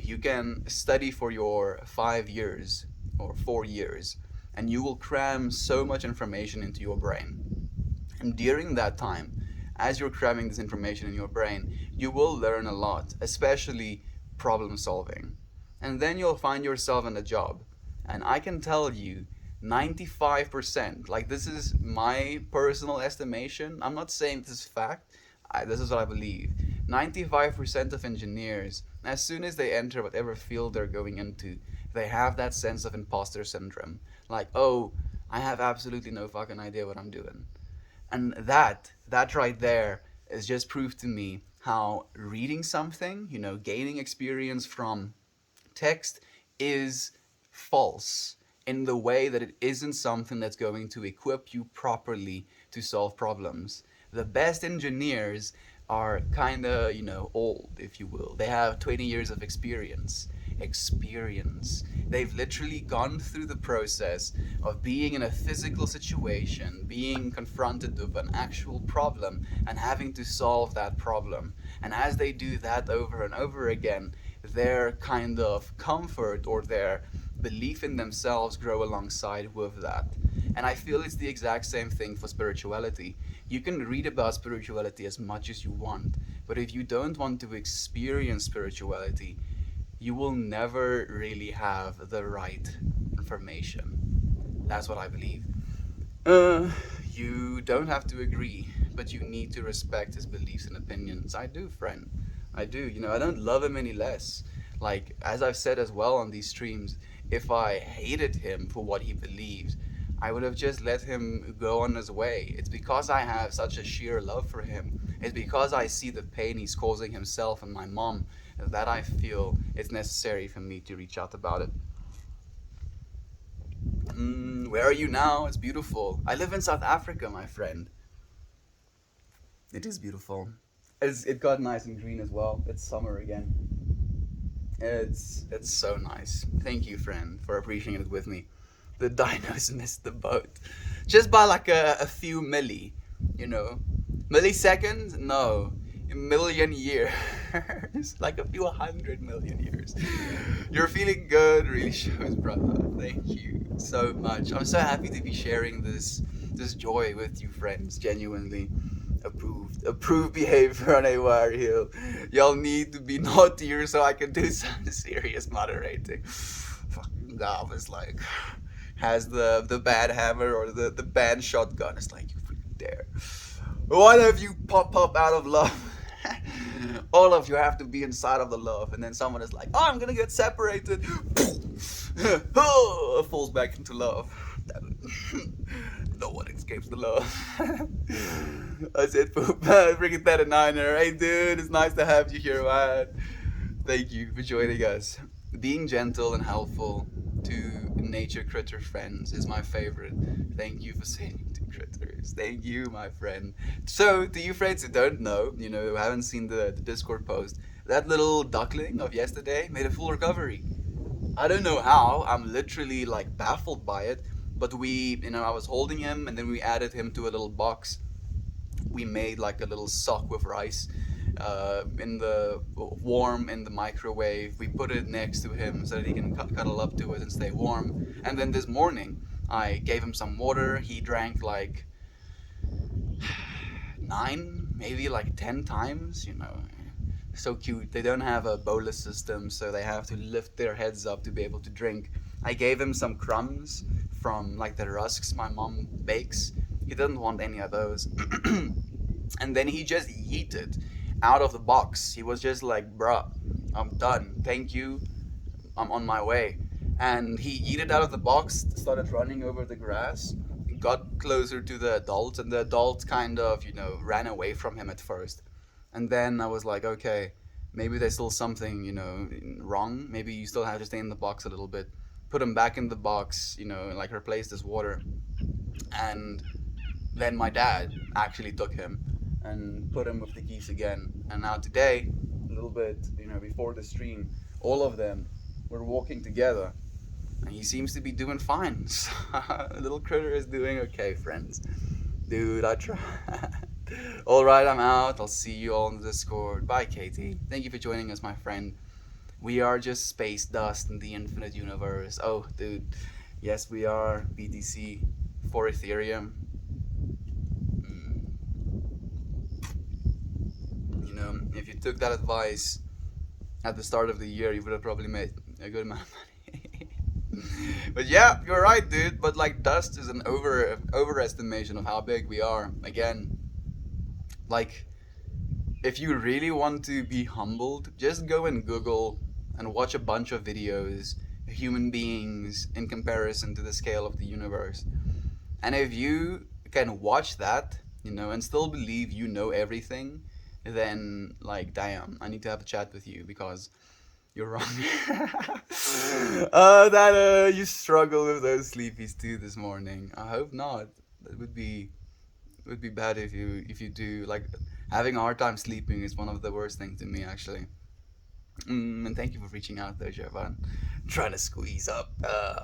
you can study for your 5 years or 4 years, and you will cram so much information into your brain. And during that time, as you're cramming this information in your brain, you will learn a lot, especially problem solving. And then you'll find yourself in a job. And I can tell you, 95%, like this is my personal estimation. I'm not saying this is fact. This is what I believe. 95% of engineers, as soon as they enter whatever field they're going into, they have that sense of imposter syndrome. Like, oh, I have absolutely no fucking idea what I'm doing. And that right there is just proof to me how reading something, gaining experience from text is false in the way that it isn't something that's going to equip you properly to solve problems. The best engineers are kind of, old, if you will. They have 20 years of experience. Experience. They've literally gone through the process of being in a physical situation, being confronted with an actual problem, and having to solve that problem. And as they do that over and over again, their kind of comfort or their belief in themselves grow alongside with that. And I feel it's the exact same thing for spirituality. You can read about spirituality as much as you want, but if you don't want to experience spirituality, you will never really have the right information. That's what I believe. Uh, you don't have to agree, but you need to respect his beliefs and opinions. I do, friend. I do. I don't love him any less. Like, as I've said as well on these streams, if I hated him for what he believes, I would have just let him go on his way. It's because I have such a sheer love for him. It's because I see the pain he's causing himself and my mom that I feel it's necessary for me to reach out about it. Where are you now? It's beautiful. I live in South Africa, my friend. It is beautiful. It got nice and green as well. It's summer again. It's so nice. Thank you, friend, for appreciating it with me. The dinos missed the boat, just by like a few you know, milliseconds. No, a million years, like a few 100 million years. You're feeling good, really shows, brother. Thank you so much. I'm so happy to be sharing this joy with you, friends. Genuinely approved behavior on a wire hill. Y'all need to be naughtier so I can do some serious moderating. Fucking Gav is like has the bad hammer or the bad shotgun. It's like, you freaking dare. Why don't you pop out of love? All of you have to be inside of the love, and then someone is like, oh, I'm gonna get separated. Oh, falls back into love. No one escapes the love. I said, bring that a niner. Hey, dude, it's nice to have you here, man. Thank you for joining us. Being gentle and helpful to nature critter friends is my favorite. Thank you for saying to critters. Thank you, my friend. So, to you friends who don't know, who haven't seen the Discord post, that little duckling of yesterday made a full recovery. I don't know how. I'm literally like baffled by it. But I was holding him, and then we added him to a little box. We made like a little sock with rice in the warm in the microwave. We put it next to him so that he can cuddle up to it and stay warm. And then this morning, I gave him some water. He drank like 9, maybe like 10 times. So cute. They don't have a bolus system, so they have to lift their heads up to be able to drink. I gave him some crumbs from like the rusks my mom bakes. He didn't want any of those. And then he just yeeted out of the box. He was just like, bruh, I'm done. Thank you. I'm on my way. And he yeeted out of the box, started running over the grass, got closer to the adult, and the adult kind of, ran away from him at first. And then I was like, okay, maybe there's still something, wrong. Maybe you still have to stay in the box a little bit. Put him back in the box, like replace this water. And then my dad actually took him and put him with the geese again. And now today, a little bit, before the stream, all of them were walking together. And he seems to be doing fine. So, little critter is doing okay, friends. Dude, I tried. Alright, I'm out. I'll see you all in the Discord. Bye, Katie. Thank you for joining us, my friend. We are just space dust in the infinite universe. Oh, dude. Yes, we are. BTC for Ethereum. If you took that advice at the start of the year, you would have probably made a good amount of money. But yeah, you're right, dude. But like, dust is an overestimation of how big we are. Again, like, if you really want to be humbled, just go and Google and watch a bunch of videos of human beings in comparison to the scale of the universe. And if you can watch that, and still believe you know everything, then like, damn, I need to have a chat with you because you're wrong. You struggle with those sleepies too this morning. I hope not. That would be It would be bad if you do. Like having a hard time sleeping is one of the worst things to me actually. And thank you for reaching out though, Jovan. Trying to squeeze up.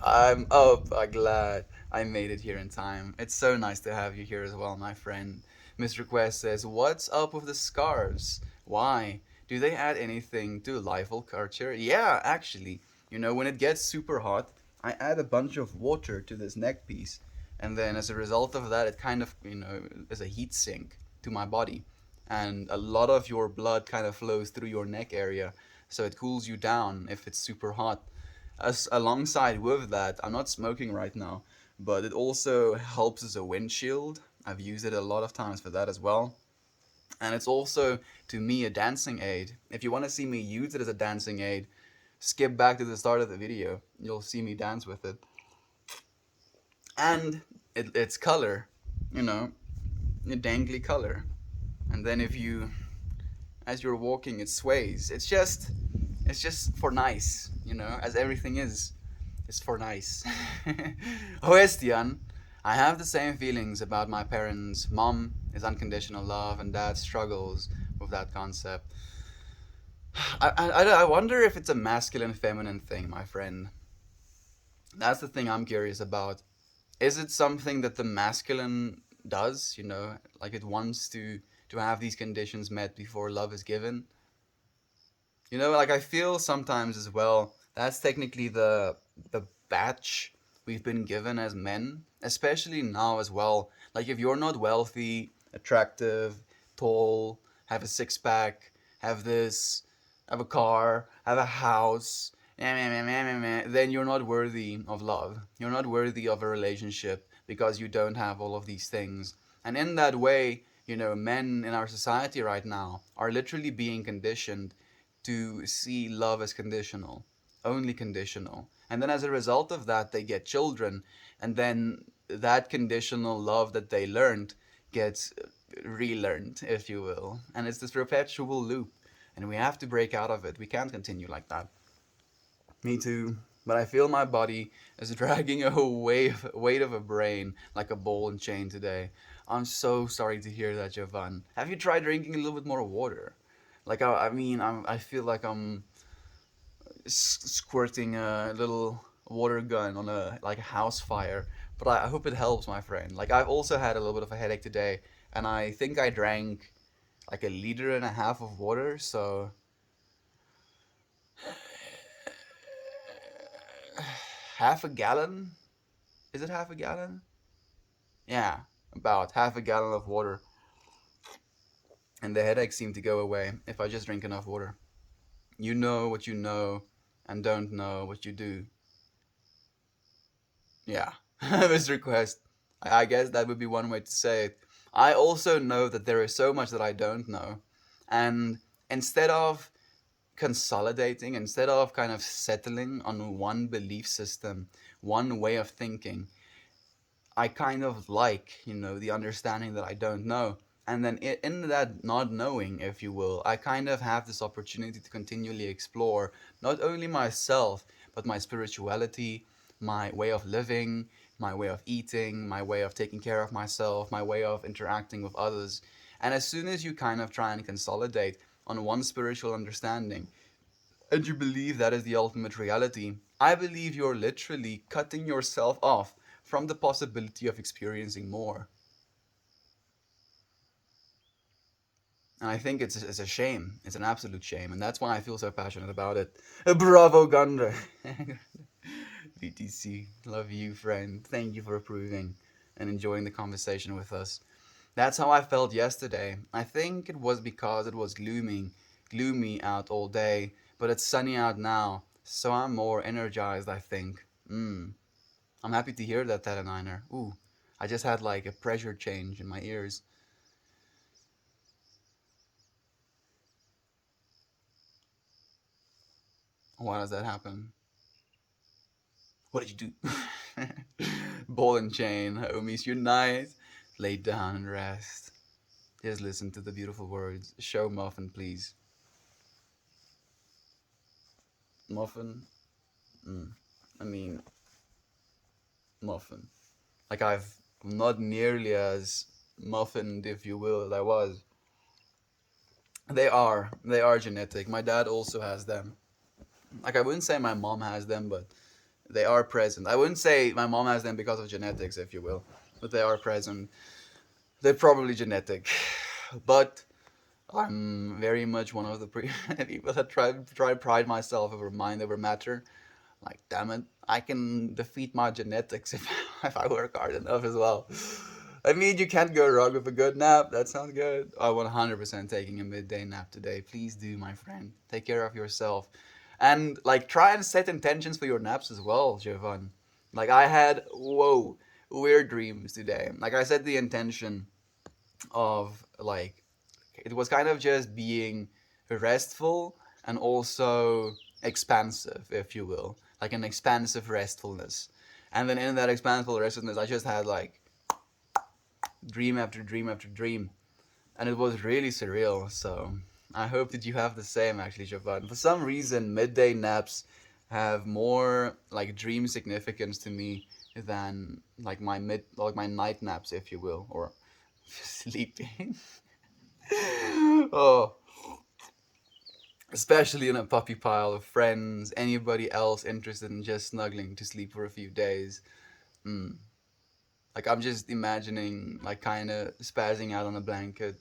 I'm up. I'm glad I made it here in time. It's so nice to have you here as well, my friend. Mr. Quest says, "What's up with the scarves? Why? Do they add anything to life culture?" Yeah, actually, when it gets super hot, I add a bunch of water to this neck piece, and then as a result of that, it kind of, is a heat sink to my body, and a lot of your blood kind of flows through your neck area, so it cools you down if it's super hot. As alongside with that, I'm not smoking right now, but it also helps as a windshield. I've used it a lot of times for that as well. And it's also, to me, a dancing aid. If you want to see me use it as a dancing aid, skip back to the start of the video. You'll see me dance with it. And it's color, you know, a dangly color. And then as you're walking, it sways. It's just for nice, as everything is. It's for nice. Hoestian, I have the same feelings about my parents. Mom is unconditional love, and dad struggles with that concept. I wonder if it's a masculine feminine thing, my friend. That's the thing I'm curious about. Is it something that the masculine does, like it wants to have these conditions met before love is given? Like I feel sometimes as well, that's technically the batch we've been given as men, especially now as well. Like if you're not wealthy, attractive, tall, have a six pack, have this, have a car, have a house, then you're not worthy of love. You're not worthy of a relationship because you don't have all of these things. And in that way, men in our society right now are literally being conditioned to see love as conditional, only conditional. And then as a result of that, they get children, and then that conditional love that they learned gets relearned, if you will. And it's this perpetual loop, and we have to break out of it. We can't continue like that. Me too. But I feel my body is dragging a weight of a brain like a ball and chain today. I'm so sorry to hear that, Jovan. Have you tried drinking a little bit more water? Like I feel like I'm squirting a little water gun on a house fire. But I hope it helps, my friend. Like I've also had a little bit of a headache today, and I think I drank like a liter and a half of water. So half a gallon? Is it half a gallon? Yeah, about half a gallon of water, and the headache seemed to go away if I just drink enough water. You know what you know, and don't know what you do. Yeah, Mr. Quest. I guess that would be one way to say it. I also know that there is so much that I don't know. And instead of consolidating, instead of kind of settling on one belief system, one way of thinking, I kind of like, the understanding that I don't know. And then in that not knowing, if you will, I kind of have this opportunity to continually explore not only myself, but my spirituality, my way of living, my way of eating, my way of taking care of myself, my way of interacting with others. And as soon as you kind of try and consolidate on one spiritual understanding, and you believe that is the ultimate reality, I believe you're literally cutting yourself off from the possibility of experiencing more. And I think it's a shame. It's an absolute shame. And that's why I feel so passionate about it. Bravo, Gundra. VTC. Love you, friend. Thank you for approving and enjoying the conversation with us. That's how I felt yesterday. I think it was because it was gloomy out all day, but it's sunny out now, so I'm more energized, I think. I'm happy to hear that, Teleniner. Ooh, I just had like a pressure change in my ears. Why does that happen? What did you do? Ball and chain, homies, unite. Lay down and rest. Just listen to the beautiful words. Show Muffin, please. Muffin? Mm. I mean, Muffin. Like, I'm not nearly as muffined, if you will, as I was. They are genetic. My dad also has them. Like, I wouldn't say my mom has them, but they are present. I wouldn't say my mom has them because of genetics, if you will, but they are present. They're probably genetic, but I'm very much one of the people that try to pride myself over mind over matter. Like, damn it, I can defeat my genetics if if I work hard enough as well. I mean, you can't go wrong with a good nap. That sounds good. I 100% taking a midday nap today. Please do, my friend. Take care of yourself. And, like, try and set intentions for your naps as well, Jovan. Like, I had, whoa, weird dreams today. Like, I set the intention of, like, it was kind of just being restful and also expansive, if you will. Like, an expansive restfulness. And then in that expansive restfulness, I just had, like, dream after dream after dream, and it was really surreal. So I hope that you have the same, actually, Javan. For some reason, midday naps have more like dream significance to me than like my night naps, if you will, or sleeping. Oh, especially in a puppy pile of friends, anybody else interested in just snuggling to sleep for a few days. Mm. Like, I'm just imagining, like, kind of spazzing out on a blanket,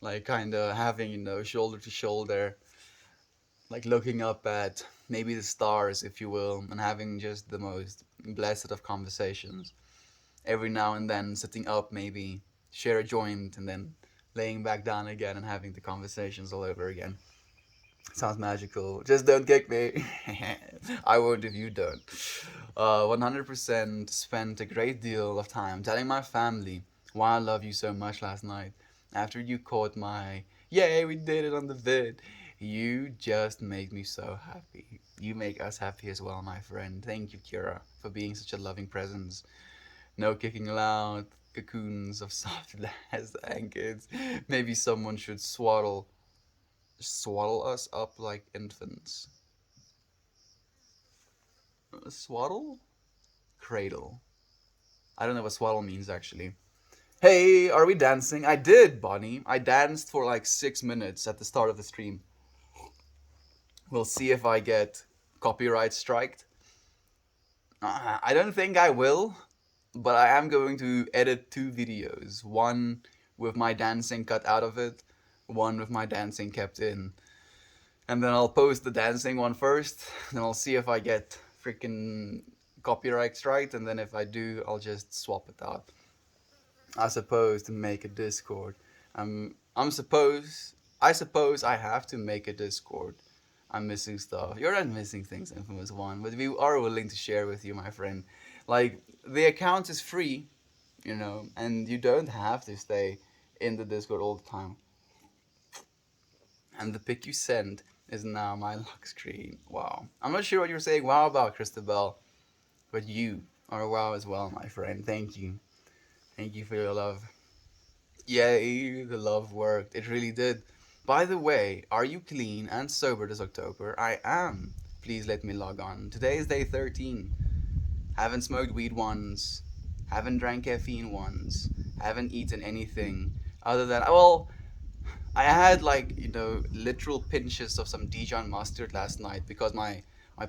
like kind of having, shoulder to shoulder, like looking up at maybe the stars, if you will, and having just the most blessed of conversations. Every now and then sitting up, maybe share a joint, and then laying back down again and having the conversations all over again. Sounds magical. Just don't kick me. I won't if you don't. 100% spent a great deal of time telling my family why I love you so much last night. After you caught my, yay, we did it on the vid. You just make me so happy. You make us happy as well, my friend. Thank you, Kira, for being such a loving presence. No kicking loud cocoons of soft as anchors. Maybe someone should swaddle us up like infants. Swaddle? Cradle. I don't know what swaddle means, actually. Hey, are we dancing? I did, Bonnie. I danced for like 6 minutes at the start of the stream. We'll see if I get copyright striked. I don't think I will, but I am going to edit two videos. One with my dancing cut out of it, one with my dancing kept in. And then I'll post the dancing one first, then I'll see if I get freaking copyright striked, and then if I do, I'll just swap it out. I suppose to make a Discord. I suppose I have to make a Discord. I'm missing stuff. You're not missing things, Infamous One, but we are willing to share with you, my friend. Like, the account is free, and you don't have to stay in the Discord all the time. And the pic you sent is now my lock screen. Wow. I'm not sure what you're saying wow about, Christabel, but you are wow as well, my friend. Thank you. Thank you for your love. Yay, the love worked. It really did. By the way, are you clean and sober this October? I am. Please let me log on. Today is day 13. Haven't smoked weed once. Haven't drank caffeine once. Haven't eaten anything other than, well, I had like, literal pinches of some Dijon mustard last night because my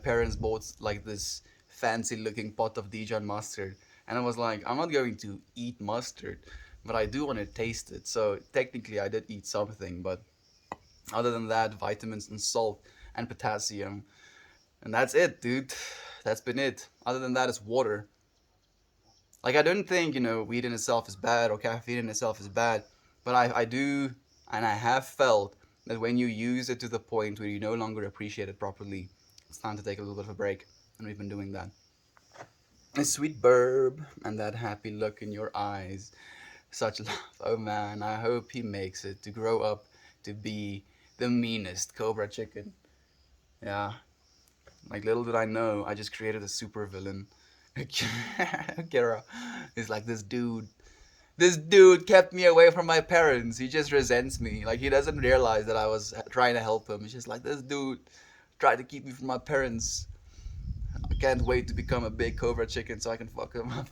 parents bought like this fancy looking pot of Dijon mustard. And I was like, I'm not going to eat mustard, but I do want to taste it. So technically I did eat something, but other than that, vitamins and salt and potassium. And that's it, dude. That's been it. Other than that, it's water. Like, I don't think, weed in itself is bad or caffeine in itself is bad, but I do, and I have felt that when you use it to the point where you no longer appreciate it properly, it's time to take a little bit of a break, and we've been doing that. A sweet burb, and that happy look in your eyes. Such love. Oh man, I hope he makes it to grow up to be the meanest Cobra chicken. Yeah. Like, little did I know, I just created a super villain. Kira is like, this dude kept me away from my parents. He just resents me. Like, he doesn't realize that I was trying to help him. He's just like, this dude tried to keep me from my parents. I can't wait to become a big Cobra chicken so I can fuck him up.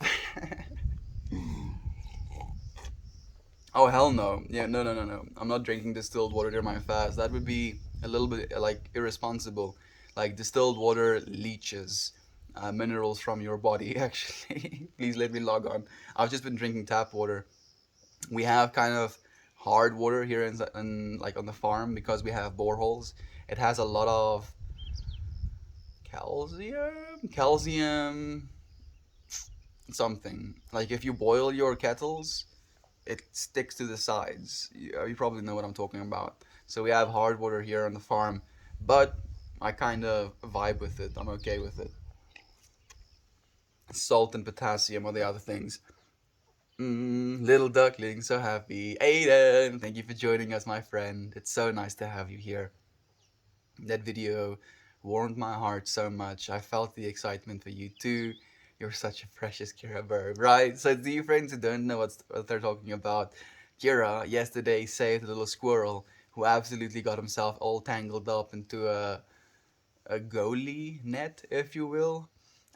Oh hell no! Yeah, no, no, no, no. I'm not drinking distilled water during my fast. That would be a little bit like irresponsible. Like distilled water leaches minerals from your body. Actually, please let me log on. I've just been drinking tap water. We have kind of hard water here in like on the farm because we have boreholes. It has a lot of calcium, something. Like if you boil your kettles, it sticks to the sides. You probably know what I'm talking about. So we have hard water here on the farm, but I kind of vibe with it. I'm okay with it. Salt and potassium are the other things. Little duckling, so happy. Aiden, thank you for joining us, my friend. It's so nice to have you here. That video warmed my heart so much. I felt the excitement for you too. You're such a precious Kira bird, right? So, to you friends who don't know what they're talking about, Kira yesterday saved a little squirrel who absolutely got himself all tangled up into a goalie net, if you will.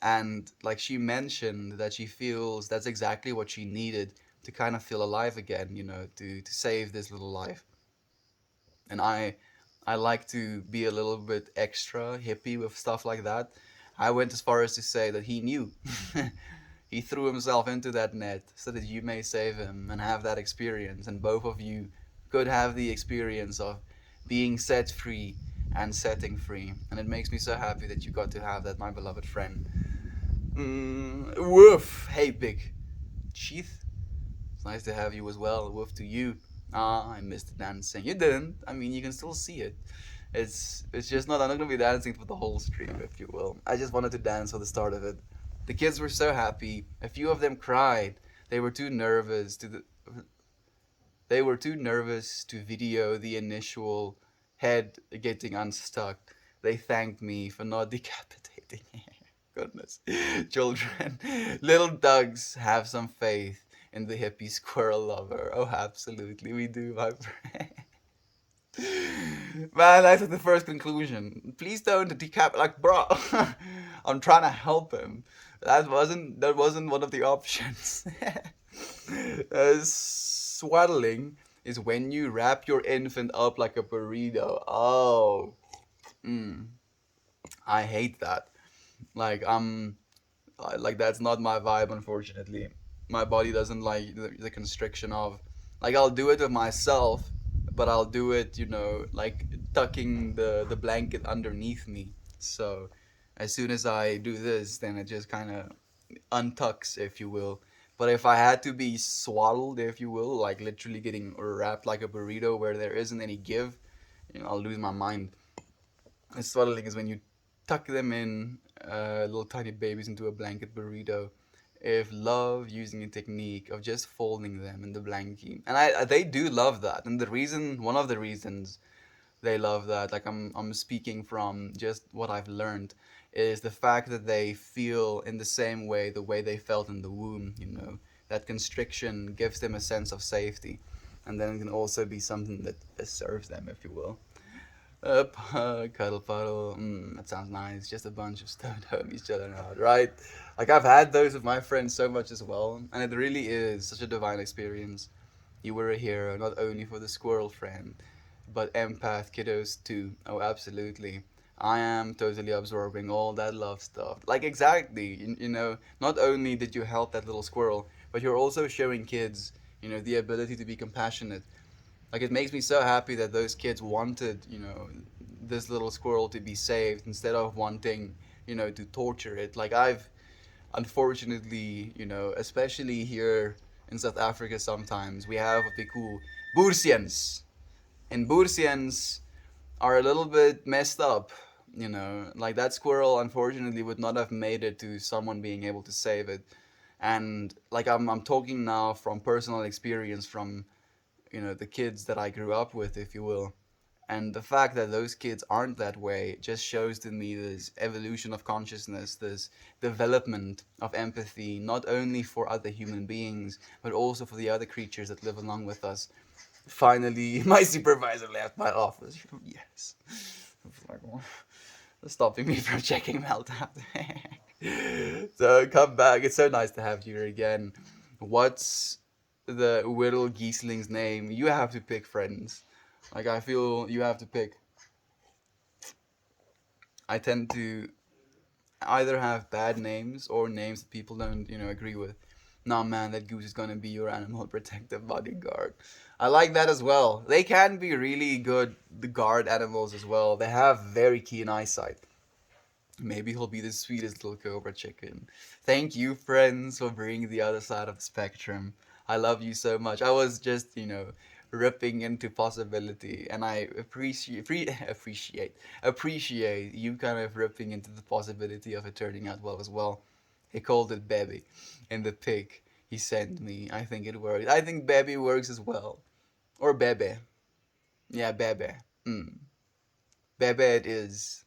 And like she mentioned that she feels that's exactly what she needed to kind of feel alive again, to save this little life. And I like to be a little bit extra hippie with stuff like that. I went as far as to say that he knew. He threw himself into that net so that you may save him and have that experience, and both of you could have the experience of being set free and setting free. And it makes me so happy that you got to have that, my beloved friend. Woof! Hey, big Cheeth. It's nice to have you as well. Woof to you. Ah, I missed the dancing. You didn't. I mean, you can still see it. It's just not. I'm not gonna be dancing for the whole stream, if you will. I just wanted to dance for the start of it. The kids were so happy. A few of them cried. They were too nervous to the. They were too nervous to video the initial head getting unstuck. They thanked me for not decapitating. Goodness, children, little dugs have some faith in the hippie squirrel lover. Oh, absolutely, we do, my friend. Man, I took the first conclusion. Please don't decap, like, bro. I'm trying to help him. That wasn't one of the options. Swaddling is when you wrap your infant up like a burrito. Oh, mm, I hate that. Like like that's not my vibe, unfortunately. My body doesn't like the constriction of, like, I'll do it with myself, but I'll do it, like tucking the blanket underneath me. So as soon as I do this, then it just kind of untucks, if you will. But if I had to be swaddled, if you will, like literally getting wrapped like a burrito where there isn't any give, I'll lose my mind. And swaddling is when you tuck them in, little tiny babies, into a blanket burrito. If love using a technique of just folding them in the blankie, and they do love that. And one of the reasons they love that, like I'm speaking from just what I've learned, is the fact that they feel in the same way, the way they felt in the womb. That constriction gives them a sense of safety, and then it can also be something that serves them, if you will. Cuddle puddle. That sounds nice. Just a bunch of stoned homies chilling out, right? Like I've had those with my friends so much as well, and it really is such a divine experience. You were a hero not only for the squirrel friend, but empath kiddos too. Oh, absolutely. I am totally absorbing all that love stuff. Like exactly, not only did you help that little squirrel, but you're also showing kids, the ability to be compassionate. Like it makes me so happy that those kids wanted, this little squirrel to be saved instead of wanting, to torture it. Like I've unfortunately, especially here in South Africa, sometimes we have what we call Boersians. And Boersians are a little bit messed up. Like that squirrel unfortunately would not have made it to someone being able to save it. And like I'm talking now from personal experience, from the kids that I grew up with, if you will. And the fact that those kids aren't that way just shows to me this evolution of consciousness, this development of empathy, not only for other human beings, but also for the other creatures that live along with us. Finally, my supervisor left my office. Yes. Like, stopping me from checking Meltdown. So come back. It's so nice to have you here again. What's the Whittle Giesling's name, you have to pick friends. Like I feel you have to pick. I tend to either have bad names or names that people don't, agree with. Nah, man, that goose is gonna be your animal protective bodyguard. I like that as well. They can be really good the guard animals as well. They have very keen eyesight. Maybe he'll be the sweetest little cobra chicken. Thank you, friends, for bringing the other side of the spectrum. I love you so much. I was just, ripping into possibility, and I appreciate you kind of ripping into the possibility of it turning out well as well. He called it Baby, and the pic he sent me. I think it worked. I think Baby works as well, or Bebe. Yeah, Bebe. Mm. Bebe it is.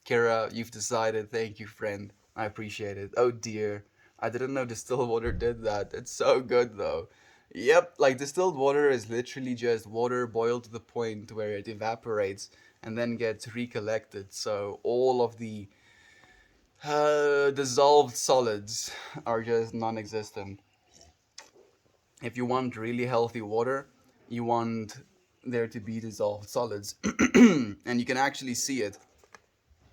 Kira, you've decided. Thank you, friend. I appreciate it. Oh dear. I didn't know distilled water did that. It's so good though. Yep, like distilled water is literally just water boiled to the point where it evaporates and then gets recollected. So all of the dissolved solids are just non existent. If you want really healthy water, you want there to be dissolved solids. And you can actually see it.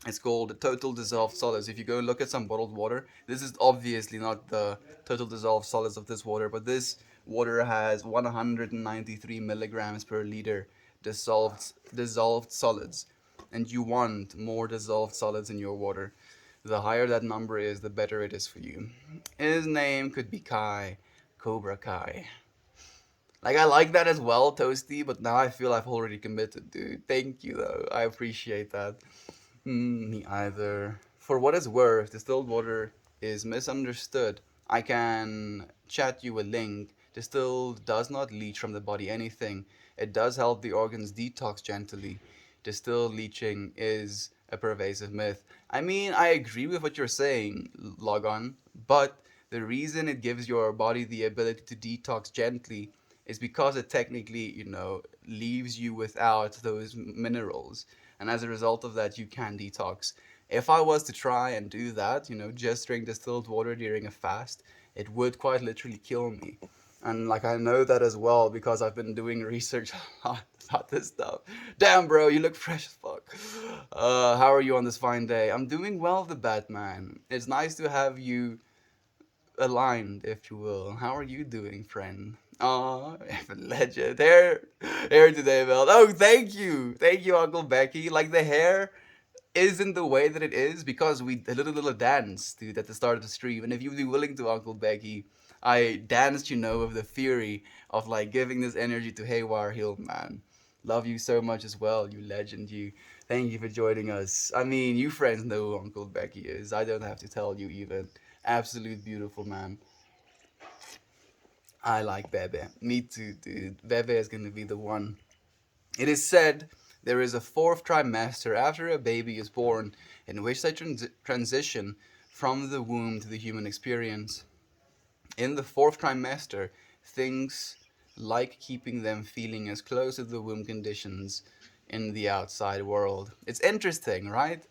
It's called total dissolved solids. If you go look at some bottled water, this is obviously not the total dissolved solids of this water, but this water has 193 milligrams per liter dissolved solids, and you want more dissolved solids in your water. The higher that number is, the better it is for you. His name could be Kai, Cobra Kai. Like I like that as well, Toasty, but now I feel I've already committed, dude. Thank you though. I appreciate that. Me either. For what it's worth, distilled water is misunderstood. I can chat you a link. Distilled does not leach from the body anything. It does help the organs detox gently. Distilled leaching is a pervasive myth. I mean, I agree with what you're saying, Logon, but the reason it gives your body the ability to detox gently is because it technically, leaves you without those minerals, and as a result of that you can detox. If I was to try and do that, just drink distilled water during a fast, it would quite literally kill me. And like I know that as well because I've been doing research a lot about this stuff. Damn, bro, you look fresh as fuck. How are you on this fine day? I'm doing well, the Batman. It's nice to have you aligned, if you will. How are you doing, friend? Oh, legend. Hair today, Mel. Oh, thank you, Uncle Becky. Like the hair isn't the way that it is because we a little dance, dude, at the start of the stream. And if you'd be willing to, Uncle Becky, I danced, with the fury of like giving this energy to Haywire Hill, man. Love you so much as well, you legend. You. Thank you for joining us. I mean, you friends know who Uncle Becky is. I don't have to tell you even. Absolute beautiful man. I like Bebe. Me too, dude. Bebe is gonna be the one. It is said there is a fourth trimester after a baby is born in which they transition from the womb to the human experience. In the fourth trimester, things like keeping them feeling as close to the womb conditions in the outside world. It's interesting, right?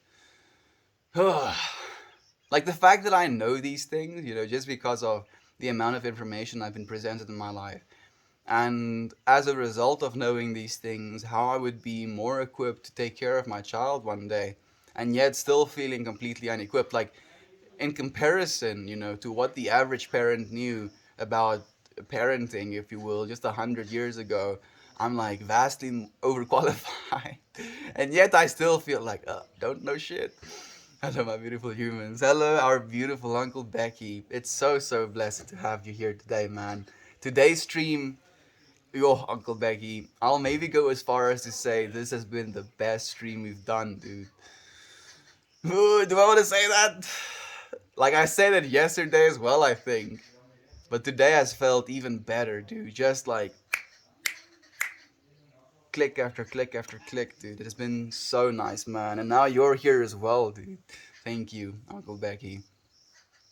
Like the fact that I know these things, just because of the amount of information I've been presented in my life. And as a result of knowing these things, how I would be more equipped to take care of my child one day, and yet still feeling completely unequipped. Like, in comparison, to what the average parent knew about parenting, if you will, just 100 years ago, I'm like vastly overqualified. And yet I still feel like, don't know shit. Hello, my beautiful humans. Hello, our beautiful Uncle Becky. It's so, so blessed to have you here today, man. Today's stream, yo, Uncle Becky, I'll maybe go as far as to say this has been the best stream we've done, dude. Ooh, do I want to say that? Like I said it yesterday as well, I think. But today has felt even better, dude. Just like click after click after click, dude. It has been so nice, man. And now you're here as well, dude. Thank you, Uncle Becky.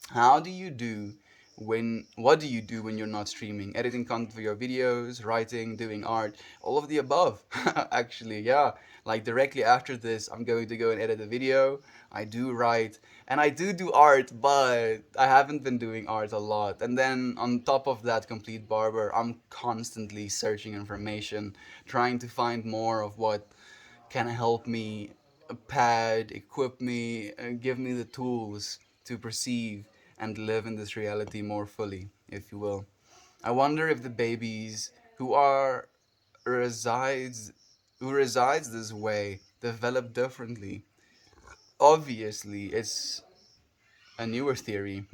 How do you do what do you do when you're not streaming? Editing content for your videos, writing, doing art, all of the above. Actually, yeah. Like directly after this, I'm going to go and edit a video. I do write and I do art, but I haven't been doing art a lot. And then on top of that, complete barber, I'm constantly searching information, trying to find more of what can help me pad, equip me, give me the tools to perceive and live in this reality more fully, if you will. I wonder if the babies who are resides who resides this way develop differently. Obviously, it's a newer theory.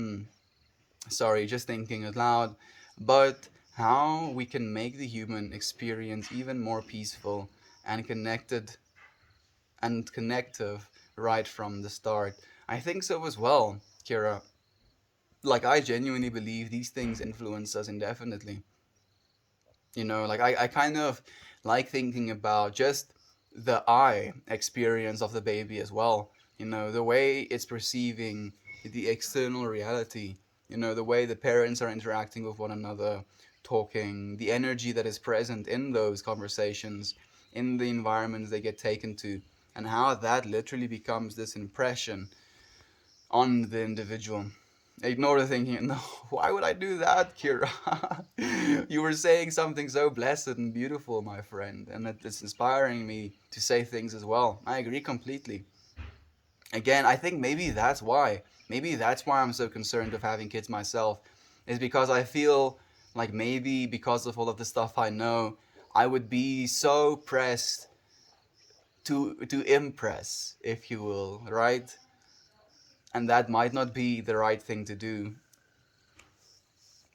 Sorry, just thinking out loud. But how we can make the human experience even more peaceful and connected and connective right from the start. I think so as well, Kira. Like, I genuinely believe these things influence us indefinitely. Like, I kind of like thinking about just the eye experience of the baby as well. The way it's perceiving the external reality, the way the parents are interacting with one another, talking, the energy that is present in those conversations, in the environments they get taken to, and how that literally becomes this impression on the individual. Ignore the thinking, no, why would I do that, Kira? You were saying something so blessed and beautiful, my friend, and it's inspiring me to say things as well. I agree completely. Again, I think maybe that's why. Maybe that's why I'm so concerned of having kids myself, is because I feel like maybe because of all of the stuff I know, I would be so pressed to impress, if you will, right? And that might not be the right thing to do,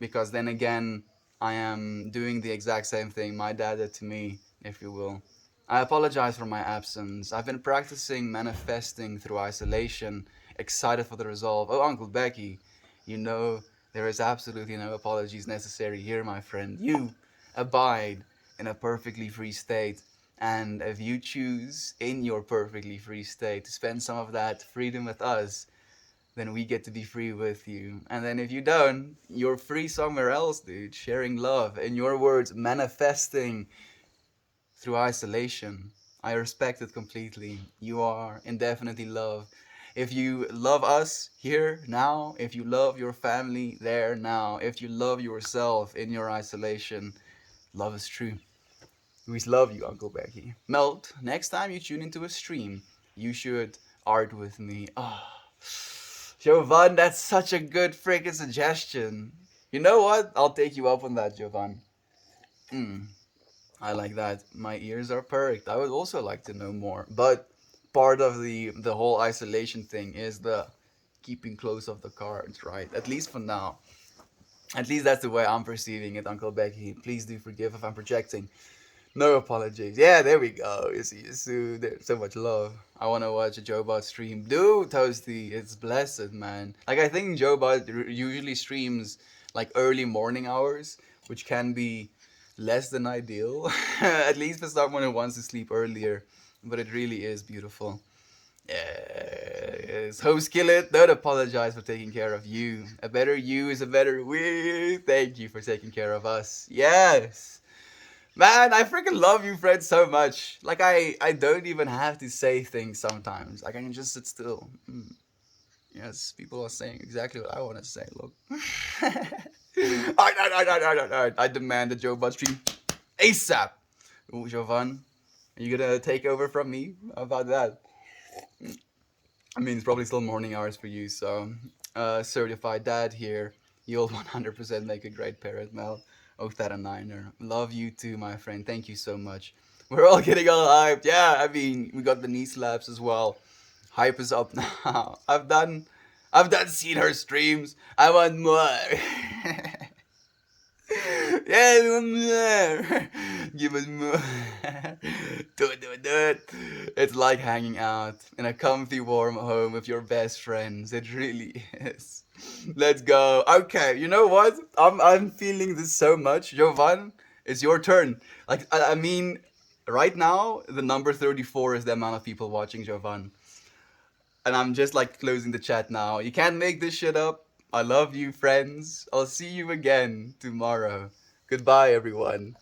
because then again, I am doing the exact same thing my dad did to me, if you will. I apologize for my absence. I've been practicing manifesting through isolation, excited for the resolve. Oh, Uncle Becky, you know there is absolutely no apologies necessary here, my friend. You abide in a perfectly free state. And if you choose in your perfectly free state to spend some of that freedom with us, then we get to be free with you. And then if you don't, you're free somewhere else, dude. Sharing love. In your words, manifesting through isolation. I respect it completely. You are indefinitely loved. If you love us here now, if you love your family there now, if you love yourself in your isolation, love is true. We love you, Uncle Becky. Melt, next time you tune into a stream, you should art with me. Jovan, that's such a good freaking suggestion. You know what? I'll take you up on that, Jovan. I like that. My ears are perked. I would also like to know more. But part of the whole isolation thing is the keeping close of the cards, right? At least for now. At least that's the way I'm perceiving it, Uncle Becky. Please do forgive if I'm projecting. No apologies. Yeah, there we go. You see, there's so much love. I want to watch a Jobot stream. Dude, Toasty, it's blessed, man. Like, I think Jobot usually streams like early morning hours, which can be less than ideal, at least for someone who wants to sleep earlier. But it really is beautiful. Yes, host kill it. Don't apologize for taking care of you. A better you is a better we. Thank you for taking care of us. Yes. Man, I freaking love you, Fred, so much. Like, I don't even have to say things sometimes. Like, I can just sit still. Yes, people are saying exactly what I want to say. Look. I demand a Joe Bud stream ASAP. Ooh, Jovan, are you gonna take over from me? How about that? I mean, it's probably still morning hours for you, so certified dad here. You'll 100% make a great parent, Mel. Oh, that a niner. Love you too, my friend. Thank you so much. We're all getting all hyped. Yeah, I mean, we got the knee slaps as well. Hype is up now. I've done seen her streams. I want more. Yeah, we want more. Give us more. Do it. It's like hanging out in a comfy, warm home with your best friends. It really is. Let's go. Okay, you know what? I'm feeling this so much. Jovan, it's your turn. Like, I mean, right now, the number 34 is the amount of people watching Jovan. And I'm just like closing the chat now. You can't make this shit up. I love you, friends. I'll see you again tomorrow. Goodbye, everyone.